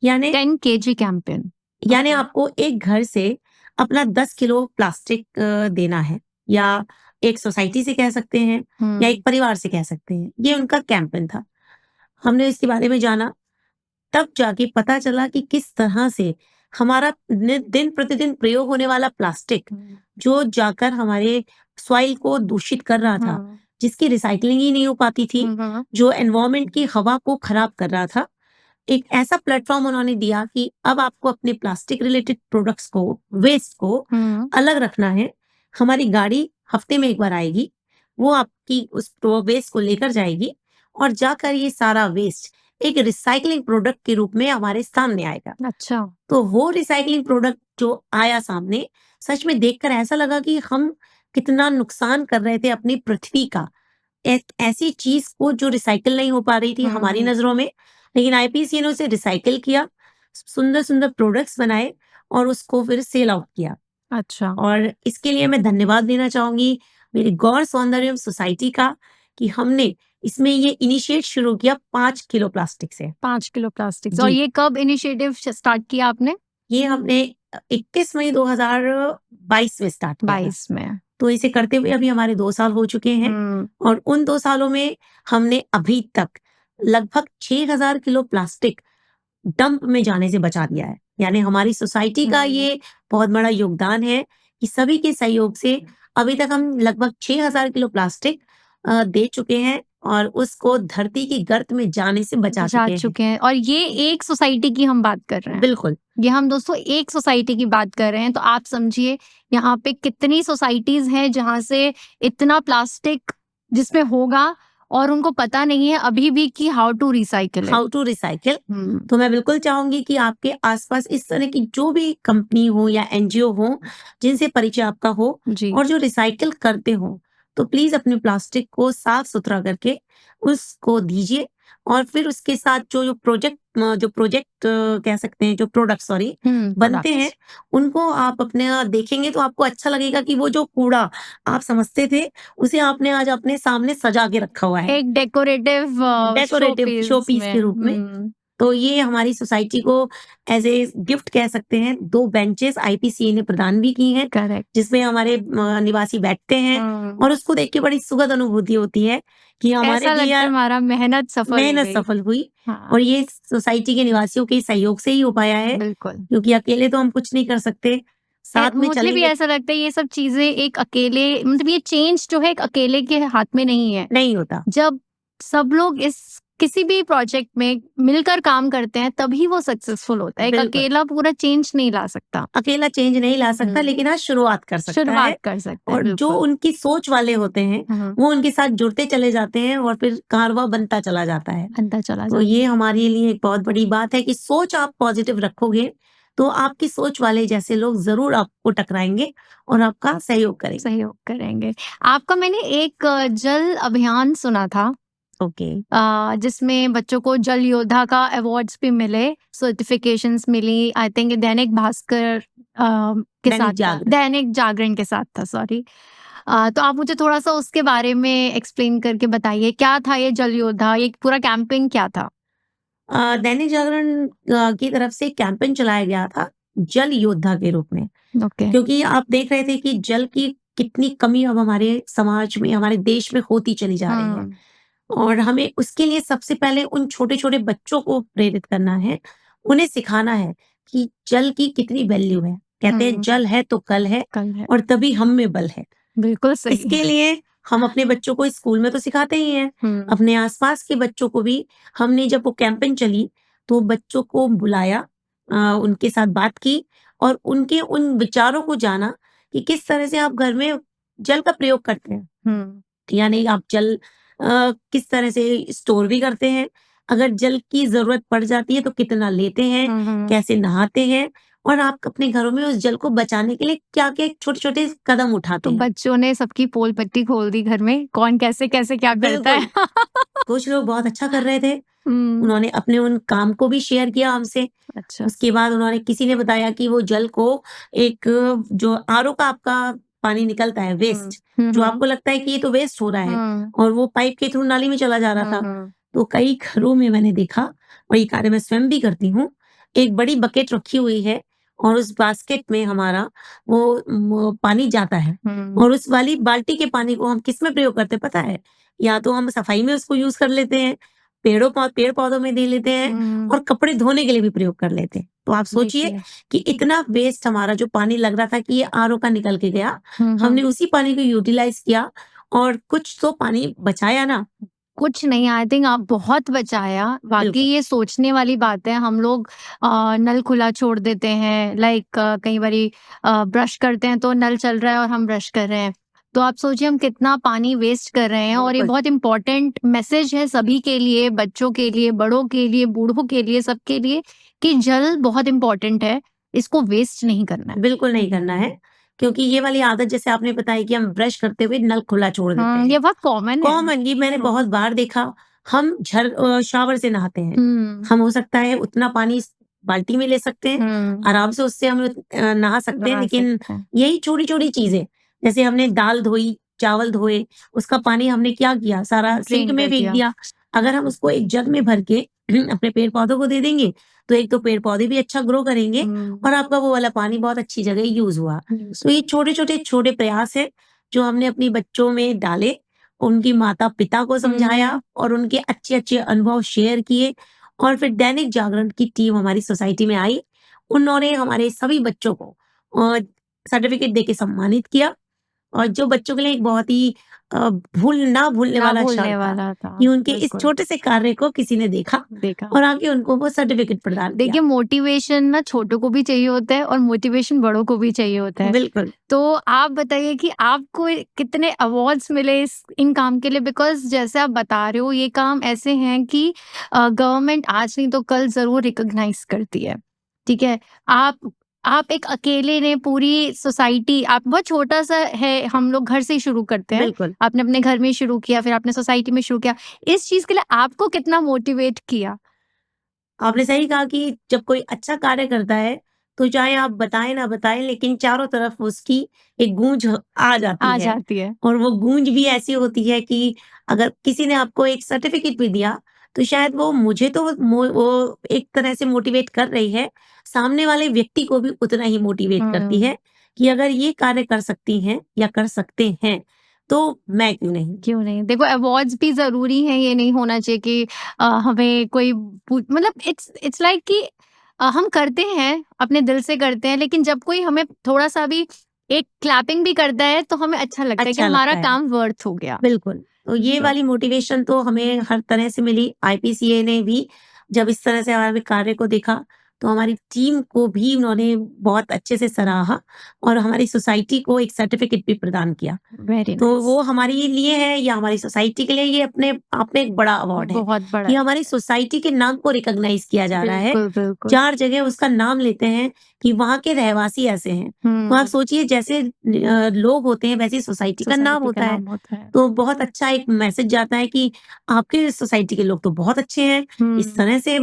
S1: यानी
S2: 10 केजी कैंपेन।
S1: यानी
S2: ओके।
S1: आपको एक घर से अपना 10 किलो प्लास्टिक देना है, या एक सोसाइटी से कह सकते हैं, या एक
S2: हुँ।
S1: परिवार से कह सकते हैं। ये उनका कैंपेन था। हमने इसके बारे में जाना, तब जाके पता चला कि किस तरह से हमारा दिन प्रतिदिन प्रयोग होने वाला प्लास्टिक,
S2: हुँ।
S1: जो जाकर हमारे सॉइल को दूषित कर रहा था,
S2: हुँ।
S1: जिसकी रिसाइकलिंग ही नहीं हो पाती थी,
S2: हुँ।
S1: जो एनवायरनमेंट की हवा को खराब कर रहा था। एक ऐसा प्लेटफॉर्म उन्होंने दिया कि अब आपको अपने प्लास्टिक रिलेटेड प्रोडक्ट्स को, वेस्ट को
S2: हुँ।
S1: अलग रखना है। हमारी गाड़ी हफ्ते में एक बार आएगी, वो आपकी उस वेस्ट को लेकर जाएगी, और जाकर ये सारा वेस्ट एक रिसाइक्लिंग प्रोडक्ट के रूप में हमारे सामने आएगा।
S2: अच्छा।
S1: तो वो रिसाइक्लिंग प्रोडक्ट जो आया सामने, सच में देखकर ऐसा लगा कि हम कितना नुकसान कर रहे थे अपनी पृथ्वी का। एक ऐसी चीज़ को जो रिसाइकिल नहीं हो पा रही थी हमारी
S2: हुँ।
S1: नज़रों में, लेकिन आईपीसीए ने उसे रिसाइकिल किया, सुंदर-सुंदर प्रोडक्ट्स बनाए, और उसको फिर सेल आउट किया।
S2: अच्छा।
S1: और इसके लिए मैं धन्यवाद देना चाहूँगी मेरी गौर सौंदर्यम सोसाइटी का, कि हमने इसमें ये इनिशिएट शुरू किया 5 किलो प्लास्टिक से।
S2: 5 किलो प्लास्टिक से। और
S1: जी,
S2: ये कब इनिशिएटिव स्टार्ट किया आपने?
S1: ये हमने 21 मई 2022 में स्टार्ट किया था।
S2: 22 में।
S1: तो इसे करते हुए अभी हमारे 2 साल हो चुके हैं,
S2: हुँ।
S1: और उन 2 सालों में हमने अभी तक लगभग 6000 किलो प्लास्टिक डंप में जाने से बचा दिया है। यानी हमारी सोसाइटी का
S2: हुँ।
S1: ये बहुत बड़ा योगदान है कि सभी के सहयोग से अभी तक हम लगभग 6000 किलो प्लास्टिक दे चुके हैं, और उसको धरती की गर्त में जाने से बचा
S2: जा
S1: चुके हैं।
S2: चुके हैं, और ये एक सोसाइटी की हम बात कर रहे हैं।
S1: बिल्कुल,
S2: ये हम दोस्तों एक सोसाइटी की बात कर रहे हैं, तो आप समझिए यहाँ पे कितनी सोसाइटीज हैं जहाँ से इतना प्लास्टिक जिसमें होगा, और उनको पता नहीं है अभी भी कि how to recycle it.
S1: How to recycle.
S2: हुँ।
S1: तो मैं बिल्कुल चाहूँगी कि आपके आस-पास इस तरह की जो भी कंपनी हो या एनजीओ हो, जिनसे परिचय आपका हो
S2: जी।
S1: और जो रिसाइकिल करते हों, तो प्लीज़ अपने प्लास्टिक को साफ-सुथरा करके उसको दीजिए, और फिर उसके साथ जो प्रोजेक्ट कह सकते हैं, जो प्रोडक्ट सॉरी बनते हैं,
S2: प्रोडक्ट्स।
S1: उनको आप अपने देखेंगे तो आपको अच्छा लगेगा कि वो जो कूड़ा आप समझते थे, उसे आपने आज अपने सामने सजा के रखा हुआ है।
S2: एक decorative show
S1: decorative show
S2: piece
S1: piece
S2: में।
S1: के रूप में। तो ये हमारी सोसाइटी को एज़ ए गिफ्ट कह सकते हैं। 2 बेंचेस आईपीसीए ने प्रदान भी की हैं,
S2: करेक्ट।
S1: जिसमें हमारे निवासी बैठते हैं, और उसको देख के बड़ी सुखद अनुभूति होती है कि हमारे
S2: ऐसा
S1: भी
S2: लगता है
S1: यार
S2: हमारा मेहनत सफल हो
S1: मेहनत
S2: गई।
S1: सफल हुई,
S2: हाँ,
S1: और ये सोसाइटी के निवासियों के सहयोग से ही हो पाया है,
S2: बिल्कुल।
S1: क्योंकि अकेले तो हम कुछ नहीं कर सकते। साथ में
S2: मुझे भी
S1: चलेंगे
S2: ऐसा लगता है ये सब चीजें एक अकेले, मतलब ये चेंज जो है एक अकेले के हाथ में नहीं है।
S1: नहीं होता।
S2: जब सब लोग इस किसी भी प्रोजेक्ट में मिलकर काम करते हैं तभी वो सक्सेसफुल होता है। एक
S1: बिल्कुल।
S2: अकेला पूरा चेंज नहीं ला सकता।
S1: अकेला चेंज नहीं ला सकता,
S2: हुँ।
S1: लेकिन हाँ, शुरुआत कर सकता है।
S2: शुरुआत कर सकते हैं,
S1: और जो
S2: बिल्कुल।
S1: उनकी सोच वाले होते हैं,
S2: हाँ,
S1: वो उनके साथ जुड़ते चले जाते हैं, और फिर कारवां बनता चला जाता है।
S2: बनता चला
S1: तो
S2: जाता
S1: ये
S2: है।
S1: हमारे लिए एक बहुत बड़ी बात है कि सोच आप पॉजिटिव रखोगे, तो आपकी सोच वाले जैसे लोग ज़रूर आपको टकराएँगे और आपका सहयोग करेंगे।
S2: सहयोग करेंगे। आपका मैंने एक जल अभियान सुना था,
S1: ओके,
S2: जिसमें बच्चों को जल योद्धा का अवार्ड्स भी मिले, certifications milli. I think Dainik Bhaskar के
S1: दैनिक
S2: साथ था,
S1: जागरण।
S2: दैनिक जागरण के साथ था, सॉरी। तो आप मुझे थोड़ा-सा उसके बारे में एक्सप्लेन करके बताइए, क्या था ये जल योद्धा? ये पूरा कैंपेन क्या था?
S1: दैनिक जागरण की तरफ से कैंपेन चलाया गया था, जल योद्धा के रूप में।
S2: ओके।
S1: क्योंकि आप देख रहे थे कि जल की कितनी कमी अब हमारे समाज में, हमारे देश में होती चली जा रही है। और हमें उसके लिए सबसे पहले उन छोटे-छोटे बच्चों को प्रेरित करना है, उन्हें सिखाना है कि जल की कितनी वैल्यू है। कहते हैं जल है तो कल है
S2: कल है।
S1: और तभी हम में बल है।
S2: बिल्कुल सही।
S1: इसके लिए हम अपने बच्चों को स्कूल में तो सिखाते ही हैं, अपने आस-पास के बच्चों को भी हमने जब वो कैंपेन चली, तो बच्चों को बुलाया, उनके साथ बात की और उनके उन विचारों को जाना कि किस तरह से आप घर में जल का प्रयोग करते हैं। यानी आप जल किस तरह से स्टोर भी करते हैं, अगर जल की ज़रूरत पड़ जाती है तो कितना लेते हैं, कैसे नहाते हैं और आप अपने घरों में उस जल को बचाने के लिए क्या-क्या छोटे-छोटे कदम उठाते
S2: तो
S1: हैं।
S2: बच्चों ने सबकी पोल पट्टी खोल दी घर में, कौन कैसे-कैसे क्या करता है।
S1: बिल्कुल, कुछ लोग बहुत अच्छा कर रहे थे,
S2: हुँ,
S1: उन्होंने अपने उन काम को भी शेयर किया हमसे।
S2: अच्छा।
S1: उसके बाद उन्होंने किसी ने बताया कि वो जल को एक जो आरओ का आपका पानी निकलता है वेस्ट, जो आपको लगता है कि ये तो वेस्ट हो रहा है और वो पाइप के थ्रू नाली में चला जा रहा था। तो कई घरों में मैंने देखा और ये कार्य मैं स्वयं भी करती हूँ, एक बड़ी बकेट रखी हुई है और उस बास्केट में हमारा वो पानी जाता है और उस वाली बाल्टी के पानी को हम किस में प्रयोग करते हैं पता है? या तो हम सफाई में उसको यूज़ कर लेते हैं, पेड़-पौधों में दे लेते हैं और कपड़े धोने के लिए भी प्रयोग कर लेते हैं। तो आप सोचिए
S2: देखिए।
S1: कि इतना वेस्ट हमारा जो पानी लग रहा था कि ये आरओ का निकल के गया, हमने उसी पानी को यूटिलाइज़ किया और कुछ तो पानी बचाया ना।
S2: कुछ नहीं, आई थिंक आप बहुत बचाया। वाक़ई
S1: बिल्कुल,
S2: ये सोचने वाली बात है। हम लोग नल खुला छोड़ देते हैं, लाइक कई बारी ब्रश करते हैं तो नल चल रहा है और हम ब्रश कर रहे हैं। तो आप सोचिए हम कितना पानी वेस्ट कर रहे हैं और ये
S1: बिल्कुल,
S2: बहुत इम्पोर्टेंट मैसेज है सभी के लिए, बच्चों के लिए, बड़ों के लिए, बूढ़ों के लिए, सबके लिए कि जल बहुत इम्पोर्टेंट है, इसको वेस्ट नहीं करना है।
S1: बिल्कुल नहीं करना है, क्योंकि ये वाली आदत जैसे आपने बताई कि हम ब्रश करते हुए नल खुला छोड़ देते हैं।
S2: ये बहुत कॉमन है।
S1: कॉमन ये मैंने बहुत बार देखा, हम शावर से नहाते हैं। हम हो सकता है उतना पानी इस बाल्टी में ले सकते हैं, आराम से उससे हम नहा सकते हैं,
S2: बना
S1: लेकिन
S2: सकते हैं।
S1: यही छोटी-छोटी चीज़ें, जैसे हमने दाल धोई, चावल धोए, उसका पानी हमने क्या किया, सारा सिंक
S2: ड्रेन
S1: में
S2: कर
S1: फेंक
S2: दिया।
S1: दिया। अगर हम उसको एक जग में भर के अपने पेड़-पौधों को दे देंगे, तो एक तो पेड़-पौधे भी अच्छा ग्रो करेंगे और आपका वो वाला पानी बहुत अच्छी जगह यूज़ हुआ। तो ये छोटे प्रयास हैं, जो हमने अपने बच्चों में डाले, उनकी माता-पिता को समझाया और उनके अच्छे-अच्छे अनुभव शेयर किए और फिर दैनिक जागरण की टीम हमारी सोसाइटी में आई। उन्होंने हमारे सभी बच्चों को सर्टिफ़िकेट देके सम्मानित किया और जो बच्चों के लिए एक बहुत ही ना भूलने
S2: ना
S1: वाला क्षण
S2: भूलने
S1: था
S2: वाला था,
S1: कि उनके इस
S2: बिल्कुल।
S1: छोटे से कार्य को किसी ने देखा
S2: देखा।
S1: और आके उनको वो सर्टिफ़िकेट प्रदान किया।
S2: देखिए मोटिवेशन ना छोटों को भी चाहिए होता है और मोटिवेशन बड़ों को भी चाहिए होता है।
S1: बिल्कुल।
S2: तो आप बताइए कि आपको कितने अवार्ड्स मिले इन काम के लिए? बिकॉज़ जैसे आप बता रहे हो ये काम ऐसे हैं कि गवर्नमेंट आज नहीं तो कल ज़रूर रिकॉग्नाइज़ करती है। ठीक है? आप एक अकेले ने पूरी सोसाइटी आप बहुत छोटा-सा है, हम लोग घर से ही शुरू करते हैं।
S1: बिल्कुल।
S2: आपने अपने घर में शुरू किया, फिर आपने सोसाइटी में शुरू किया। इस चीज़ के लिए आपको कितना मोटिवेट किया?
S1: आपने सही कहा कि जब कोई अच्छा कार्य करता है, तो चाहे आप बताएँ ना बताएँ लेकिन चारों तरफ उसकी एक गूंज आ जाती
S2: आ
S1: है।
S2: जाती है।
S1: और वो गूंज भी ऐसी होती है कि अगर किसी ने आपको एक सर्टिफ़िकेट भी दिया, तो शायद वो मुझे तो वो एक तरह से मोटिवेट कर रही है, सामने वाले व्यक्ति को भी उतना ही मोटिवेट करती है कि अगर ये कार्य कर सकती हैं या कर सकते हैं, तो मैं क्यों नहीं?
S2: क्यों नहीं? देखो अवार्ड्स भी ज़रूरी हैं, ये नहीं होना चाहिए कि हमें कोई मतलब इट्स लाइक कि हम करते हैं, अपने दिल से करते हैं, लेकिन जब कोई हमें थोड़ा-सा भी एक क्लैपिंग भी करता है, तो हमें अच्छा लगता है कि
S1: अच्छा
S2: हमारा
S1: लगता है।
S2: काम वर्थ हो गया।
S1: बिल्कुल, तो ये
S2: तो
S1: वाली मोटिवेशन तो हमें हर तरह से मिली। आईपीसीए ने भी जब इस तरह से हमारे कार्य को देखा, तो हमारी टीम को भी उन्होंने बहुत अच्छे से सराहा और हमारी सोसाइटी को एक सर्टिफ़िकेट भी प्रदान किया।
S2: वेरी
S1: तो
S2: नाइस।
S1: वो हमारे लिए है या हमारी सोसाइटी के लिए ये अपने आप में एक बड़ा अवार्ड है
S2: बहुत बड़ा
S1: कि
S2: है।
S1: हमारी सोसाइटी के नाम को रिकॉग्नाइज़ किया जा रहा है।
S2: बिल्कुल, बिल्कुल।
S1: 4 जगह उसका नाम लेते हैं कि वहाँ के रहवासी ऐसे हैं। तो आप
S2: हुँ,
S1: सोचिए जैसे लोग होते हैं वैसे ही सोसाइटी का नाम
S2: सोसाइटी का
S1: होता है।
S2: नाम होता है।
S1: तो बहुत अच्छा एक मैसेज जाता है कि आपके सोसाइटी के लोग तो बहुत अच्छे हैं। इस
S2: हुँ,
S1: तरह से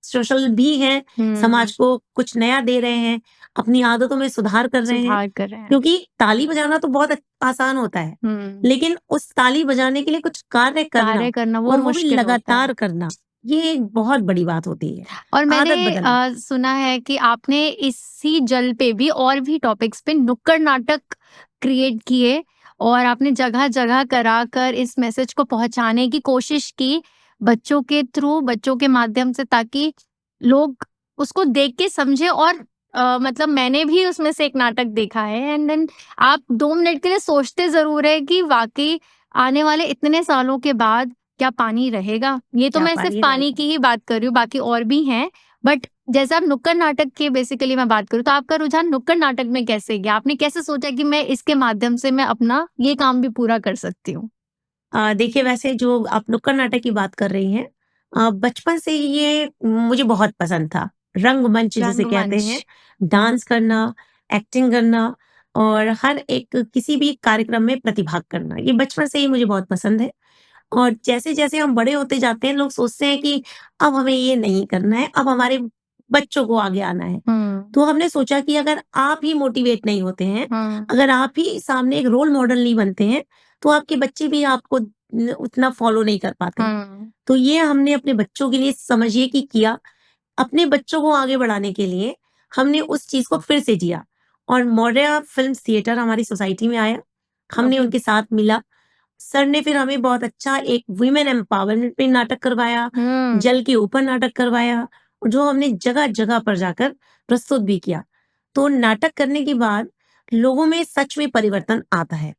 S1: सोशल भी हैं, समाज
S2: हुँ,
S1: को कुछ नया दे रहे हैं, अपनी आदतों में सुधार कर रहे हैं।
S2: सुधार कर रहे हैं।
S1: क्योंकि ताली बजाना तो बहुत आसान होता है,
S2: हुँ,
S1: लेकिन उस ताली बजाने के लिए कुछ कार्य करना
S2: कार्य करना वो
S1: और वो भी
S2: मुश्किल होता है।
S1: लगातार करना, ये एक बहुत बड़ी बात होती है,
S2: और मैंने
S1: आदत बदलना।
S2: सुना है कि आपने इसी जल पे भी और भी टॉपिक्स पे नुक्कड़ नाटक क्रिएट किए और आपने जगह-जगह कराकर इस मैसेज को पहुँचाने की कोशिश की, बच्चों के थ्रू, बच्चों के माध्यम से, ताकि लोग उसको देख के समझें। और मतलब मैंने भी उसमें से एक नाटक देखा है, एंड देन आप 2 मिनट के लिए सोचते ज़रूर हैं कि वाक़ई आने वाले इतने सालों के बाद क्या पानी रहेगा? ये तो
S1: क्या
S2: मैं सिर्फ़
S1: पानी
S2: पानी
S1: रहेगा?
S2: की ही बात कर रही हूँ, बाकी और भी हैं। बट जैसे आप नुक्कड़ नाटक की बेसिकली मैं बात करूँ, तो आपका रुझान नुक्कड़ नाटक में कैसे गया? आपने कैसे सोचा कि मैं इसके माध्यम से मैं अपना ये काम भी पूरा कर सकती हूँ?
S1: देखिए, वैसे जो आप नुक्कड़ नाटक की बात कर रही हैं, बचपन से ही ये मुझे बहुत पसंद था। रंगमंच जिसे कहते
S2: रंगमंच।
S1: हैं, डांस करना, एक्टिंग करना और हर एक किसी भी कार्यक्रम में प्रतिभाग करना, ये बचपन से ही मुझे बहुत पसंद है। और जैसे-जैसे हम बड़े होते जाते हैं, लोग सोचते हैं कि अब हमें ये नहीं करना है, अब हमारे बच्चों को आगे आना है।
S2: हुँ,
S1: तो हमने सोचा कि अगर आप ही मोटिवेट नहीं होते हैं,
S2: हुँ,
S1: अगर आप ही सामने एक रोल मॉडल नहीं बनते हैं, तो आपके बच्चे भी आपको उतना फॉलो नहीं कर पाते।
S2: हुँ।
S1: तो ये हमने अपने बच्चों के लिए समझिए कि किया। अपने बच्चों को आगे बढ़ाने के लिए हमने उस चीज़ को फिर से जिया और मौर्या फ़िल्म्स थिएटर हमारी सोसाइटी में आया। हमने
S2: ओके।
S1: उनके साथ मिला। सर ने फिर हमें बहुत अच्छा एक वुमेन एम्पावरमेंट पे नाटक करवाया,
S2: हुँ,
S1: जल के ऊपर नाटक करवाया, जो हमने जगह-जगह पर जाकर प्रस्तुत भी किया। तो नाटक करने के बाद लोगों में सच में परिवर्तन आता है।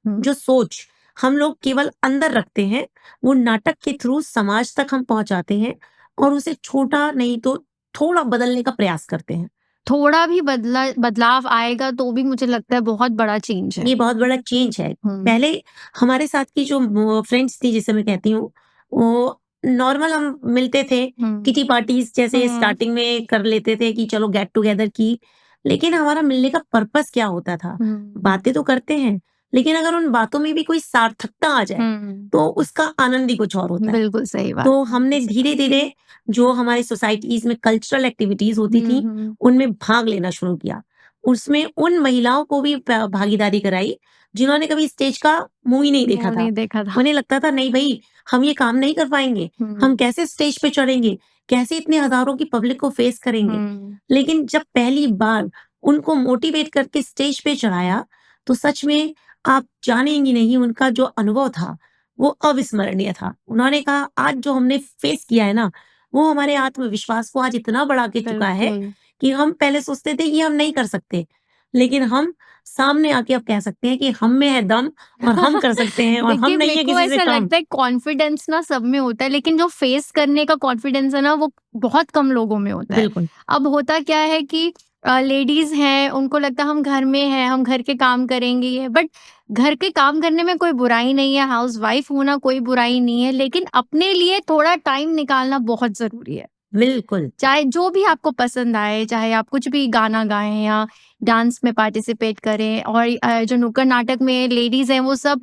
S2: हुँ।
S1: जो सोच हम लोग केवल अंदर रखते हैं, वो नाटक के थ्रू समाज तक हम पहुँचाते हैं और उसे छोटा नहीं तो थोड़ा बदलने का प्रयास करते हैं।
S2: थोड़ा भी बदलाव आएगा तो भी मुझे लगता है बहुत बड़ा चेंज है।
S1: ये बहुत बड़ा चेंज है।
S2: हुँ,
S1: पहले हमारे साथ की जो फ्रेंड्स थी जिसे मैं कहती हूँ, वो नॉर्मल हम मिलते थे,
S2: हुँ,
S1: किटी पार्टीज़ जैसे
S2: हुँ,
S1: स्टार्टिंग में कर लेते थे कि चलो गेट टुगेदर की, लेकिन हमारा मिलने का पर्पस क्या होता था?
S2: हुँ,
S1: बातें तो करते हैं, लेकिन अगर उन बातों में भी कोई सार्थकता आ जाए,
S2: हुँ।
S1: तो उसका आनंद ही कुछ और होता है।
S2: बिल्कुल सही बात,
S1: तो
S2: बिल्कुल
S1: हमने
S2: सही बात।
S1: धीरे-धीरे जो हमारी सोसाइटीज़ में कल्चरल एक्टिविटीज़ होती
S2: हुँ,
S1: थी,
S2: हुँ।
S1: उनमें भाग लेना शुरू किया। उसमें उन महिलाओं को भी भागीदारी कराई, जिन्होंने कभी स्टेज का मुँह ही नहीं देखा
S2: मुँह
S1: था।
S2: नहीं देखा था।
S1: उन्हें लगता था नहीं भई, हम ये काम नहीं कर पाएँगे, हम
S2: हुँ,
S1: कैसे स्टेज पे चढ़ेंगे, कैसे इतने हज़ारों की पब्लिक को फेस करेंगे।
S2: हुँ।
S1: लेकिन जब पहली बार उनको मोटिवेट करके स्टेज पे चढ़ाया, तो सच में आप जानेंगी नहीं उनका जो अनुभव था, वो अविस्मरणीय था। उन्होंने कहा आज जो हमने फेस किया है ना, वो हमारे आत्मविश्वास को आज इतना बढ़ा के चुका है
S2: बिल्कुल।
S1: कि हम पहले सोचते थे कि हम नहीं कर सकते। लेकिन हम सामने आके अब कह सकते हैं कि हम में है दम और हम कर सकते हैं और हम
S2: देखिए,
S1: नहीं
S2: मेरे
S1: है
S2: को
S1: किसी से
S2: ऐसा
S1: कम।
S2: लगता है कॉन्फिडेंस ना सब में होता है, लेकिन जो फेस करने का कॉन्फिडेंस है ना, वो बहुत कम लोगों में होता है।
S1: बिल्कुल,
S2: अब होता क्या है कि लेडीज़ हैं, उनको लगता है हम घर में हैं, हम घर के काम करेंगे ये, बट घर के काम करने में कोई बुराई नहीं है, हाउसवाइफ होना कोई बुराई नहीं है, लेकिन अपने लिए थोड़ा टाइम निकालना बहुत ज़रूरी है।
S1: बिल्कुल,
S2: चाहे जो भी आपको पसंद आए, चाहे आप कुछ भी गाना गाएँ या डांस में पार्टिसिपेट करें, और जो नुक्कड़ नाटक में लेडीज़ हैं वो सब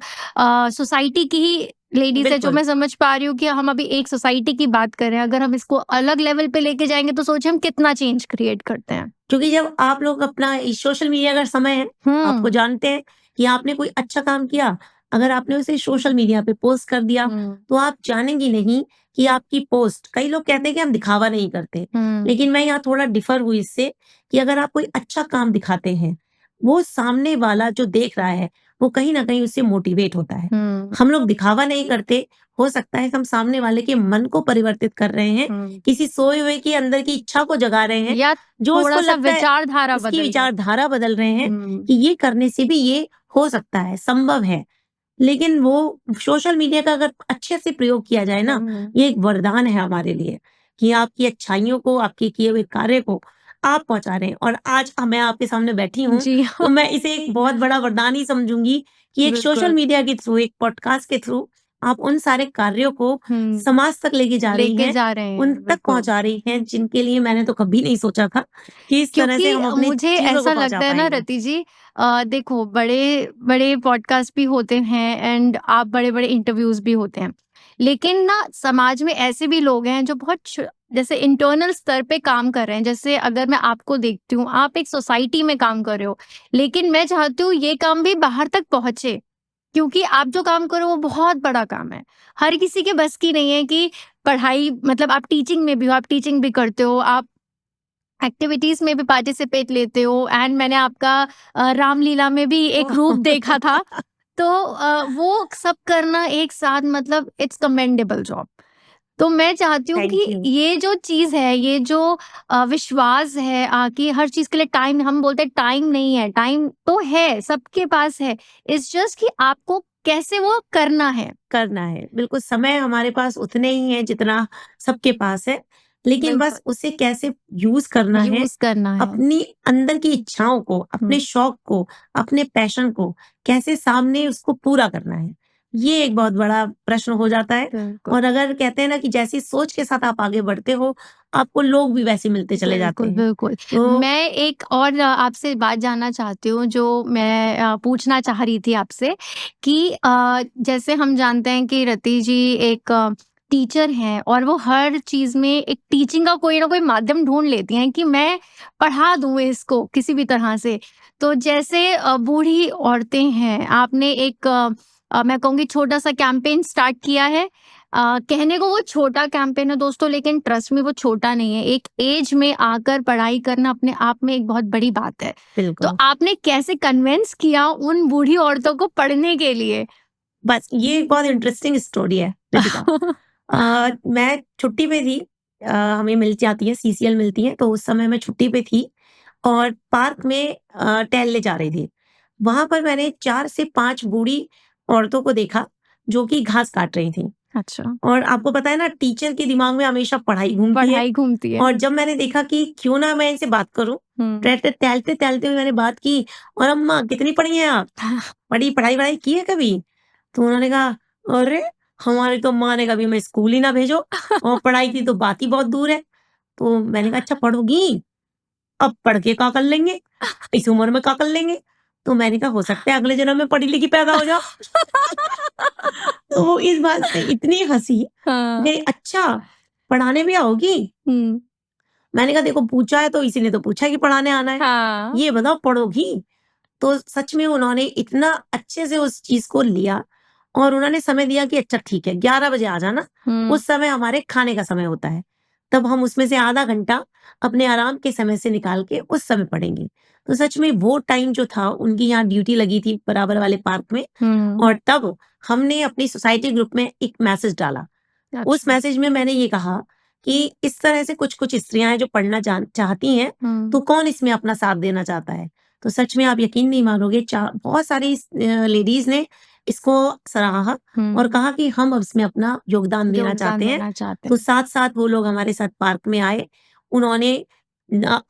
S2: सोसाइटी की ही लेडीज़ है, जो
S1: बिल्कुल।
S2: मैं समझ पा रही हूँ कि हम अभी एक सोसाइटी की बात कर रहे हैं। अगर हम इसको अलग लेवल पे लेके जाएँगे तो सोचिए हम कितना चेंज क्रिएट करते हैं।
S1: क्योंकि जब आप लोग अपना सोशल मीडिया का समय है, आपको
S2: हुँ,
S1: जानते हैं कि आपने कोई अच्छा काम किया, अगर आपने उसे सोशल मीडिया पे पोस्ट कर दिया,
S2: हुँ,
S1: तो आप जानेंगी नहीं कि आपकी पोस्ट कई लोग कहते हैं कि हम दिखावा नहीं करते,
S2: हुँ,
S1: लेकिन मैं यहाँ थोड़ा डिफर हुई इससे कि अगर आप कोई अच्छा काम दिखाते हैं, वो सामने वाला जो देख रहा है, वो कहीं न कहीं उससे मोटिवेट होता है।
S2: हुँ,
S1: हम लोग दिखावा नहीं करते, हो सकता है हम सामने वाले के मन को परिवर्तित कर रहे हैं,
S2: हुँ,
S1: किसी सोए हुए की अंदर की इच्छा को जगा रहे हैं,
S2: या
S1: जो उसको
S2: थोड़ा-सा
S1: लगता है
S2: विचारधारा
S1: उसकी
S2: बदल रहे हैं।
S1: विचारधारा बदल रहे हैं
S2: हुँ,
S1: कि ये करने से भी ये हो सकता है, संभव है। लेकिन वो सोशल मीडिया का अगर अच्छे से प्रयोग किया जाए ना,
S2: हुँ,
S1: ये एक वरदान है हमारे लिए कि आपकी अच्छाइयों को, आपके किए हुए कार्य को आप पहुँचा रहे हैं और आज मैं आपके सामने बैठी हूँ,
S2: जी हाँ,
S1: तो मैं इसे एक बहुत बड़ा वरदान ही समझूँगी कि एक सोशल
S2: बिल्कुल।
S1: मीडिया के थ्रू, एक पॉडकास्ट के थ्रू आप उन सारे कार्यों को
S2: हुँ,
S1: समाज तक लेके जा रही
S2: लेके
S1: हैं,
S2: जा रहे
S1: उन
S2: हैं,
S1: तक
S2: बिल्कुल।
S1: पहुँचा रही हैं, जिनके लिए मैंने तो कभी नहीं सोचा था कि इस तरह से
S2: क्योंकि
S1: हम अपनी
S2: मुझे
S1: चीज़ों को
S2: ऐसा
S1: पहुँचा
S2: लगता है ना
S1: पाएँगे।
S2: रति जी, देखो बड़े-बड़े पॉडकास्ट भी होते हैं एंड आप बड़े-बड़े इंटरव्यूज़ भी होते हैं। लेकिन ना समाज में ऐसे भी लोग हैं जो बहुत जैसे इंटरनल स्तर पे काम कर रहे हैं। जैसे अगर मैं आपको देखती हूँ, आप एक सोसाइटी में काम कर रहे हो, लेकिन मैं चाहती हूँ ये काम भी बाहर तक पहुँचे। क्योंकि आप जो काम करो वो बहुत बड़ा काम है। हर किसी के बस की नहीं है कि पढ़ाई मतलब आप टीचिंग में भी हो, आप टीचिंग भी करते हो, आप एक्टिविटीज़ में भी पार्टिसिपेट लेते हो एंड मैंने आपका रामलीला में भी एक रूप देखा था। तो वो सब करना एक साथ मतलब इट्स कमेंडेबल जॉब। तो मैं चाहती हूँ
S1: थैंक
S2: कि
S1: यू।
S2: ये जो चीज़ है, ये जो विश्वास है कि हर चीज़ के लिए टाइम हम बोलते हैं टाइम नहीं है, टाइम तो है, सबके पास है। इट्स जस्ट कि आपको कैसे वो करना है।
S1: करना है। बिल्कुल, समय हमारे पास उतने ही है जितना सबके पास है, लेकिन
S2: बिल्कुल,
S1: बस उसे कैसे यूज़ करना है,
S2: यूज़ करना है।
S1: अपनी अंदर की इच्छाओं को, अपने
S2: हुँ,
S1: शौक को, अपने पैशन को कैसे सामने उसको पूरा करना है, ये एक बहुत बड़ा प्रश्न हो जाता है।
S2: बिल्कुल।
S1: और अगर कहते हैं ना कि जैसी सोच के साथ आप आगे बढ़ते हो, आपको लोग भी वैसे मिलते चले जाते
S2: बिल्कुल,
S1: हैं।
S2: बिल्कुल।
S1: तो
S2: मैं एक और आपसे बात जानना चाहती हूँ जो मैं पूछना चाह रही थी आपसे कि जैसे हम जानते हैं कि रति जी एक टीचर हैं और वो हर चीज़ में एक टीचिंग का कोई ना कोई माध्यम ढूँढ लेती हैं कि मैं पढ़ा दूँ इसको किसी भी तरह से। तो जैसे बूढ़ी औरतें हैं, आपने एक मैं कहूँगी छोटा-सा कैंपेन स्टार्ट किया है। कहने को वो छोटा कैंपेन है दोस्तों, लेकिन ट्रस्ट में वो छोटा नहीं है। एक एज में आकर पढ़ाई करना अपने आप में एक बहुत बड़ी बात है। तो
S1: बिल्कुल,
S2: आपने कैसे कन्विंस किया उन बूढ़ी औरतों को पढ़ने के लिए?
S1: बस ये एक बहुत इंटरेस्टिंग स्टोरी है, रितिका। मैं छुट्टी पे थी। हमें मिल जाती है, सीसीएल मिलती है, तो उस समय मैं छुट्टी पे थी और पार्क में टहलने जा रही थी। वहाँ पर मैंने 4 से 5 बूढ़ी औरतों को देखा, जो कि घास काट रही थीं।
S2: अच्छा,
S1: और आपको पता है ना, टीचर के दिमाग में हमेशा पढ़ाई घूमती है।
S2: पढ़ाई घूमती है।
S1: और जब मैंने देखा कि क्यों ना मैं इनसे बात करूँ,
S2: हुँ।
S1: टहलते-टहलते हुए मैंने बात की, "और अम्मा कितनी पढ़ी हैं आप? बड़ी पढ़ाई-वढ़ाई की है कभी?" तो उन्होंने कहा, "अरे! हमारी तो माँ ने कभी हमें स्कूल ही ना भेजो और पढ़ाई की तो बात ही बहुत दूर है।" तो मैंने कहा, "अच्छा पढ़ोगी? अब पढ़ के क्या कर लेंगे? इस उम्र में क्या कर लेंगे?" तो मैंने कहा, "हो सकता है अगले जन्म में पढ़ी-लिखी पैदा हो जाओ।" तो वो इस बात पे इतनी हँसी,
S2: हाँ।
S1: कही, "अच्छा, पढ़ाने भी आओगी?"
S2: हुँ।
S1: मैंने कहा, "देखो पूछा है तो इसी ने तो पूछा है कि पढ़ाने आना है।
S2: हाँ।
S1: ये बताओ पढ़ोगी?" तो सच में उन्होंने इतना अच्छे से उस चीज़ को लिया और उन्होंने समय दिया कि अच्छा ठीक है 11 बजे आ जाना,
S2: हुँ।
S1: उस समय हमारे खाने का समय होता है। तब हम उसमें से आधा घंटा अपने आराम के समय से निकाल के उस समय पढ़ेंगे। तो सच में वो टाइम जो था, उनकी यहाँ ड्यूटी लगी थी बराबर वाले पार्क में
S2: हुँ।
S1: और तब हमने अपनी सोसाइटी ग्रुप में एक मैसेज डाला। उस
S2: अच्छा।
S1: मैसेज में मैंने ये कहा कि इस तरह से कुछ-कुछ स्त्रियाँ हैं जो पढ़ना चाहती हैं, तो
S2: हुँ।
S1: कौन इसमें अपना साथ देना चाहता है? तो सच में आप यकीन नहीं मानोगे, बहुत सारी लेडीज़ ने इसको सराहा और
S2: हुँ।
S1: कहा कि हम अब इसमें अपना योगदान देना चाहते
S2: योगदान
S1: हैं।
S2: देना चाहते
S1: तो
S2: हैं।
S1: साथ-साथ वो लोग हमारे साथ पार्क में आए। उन्होंने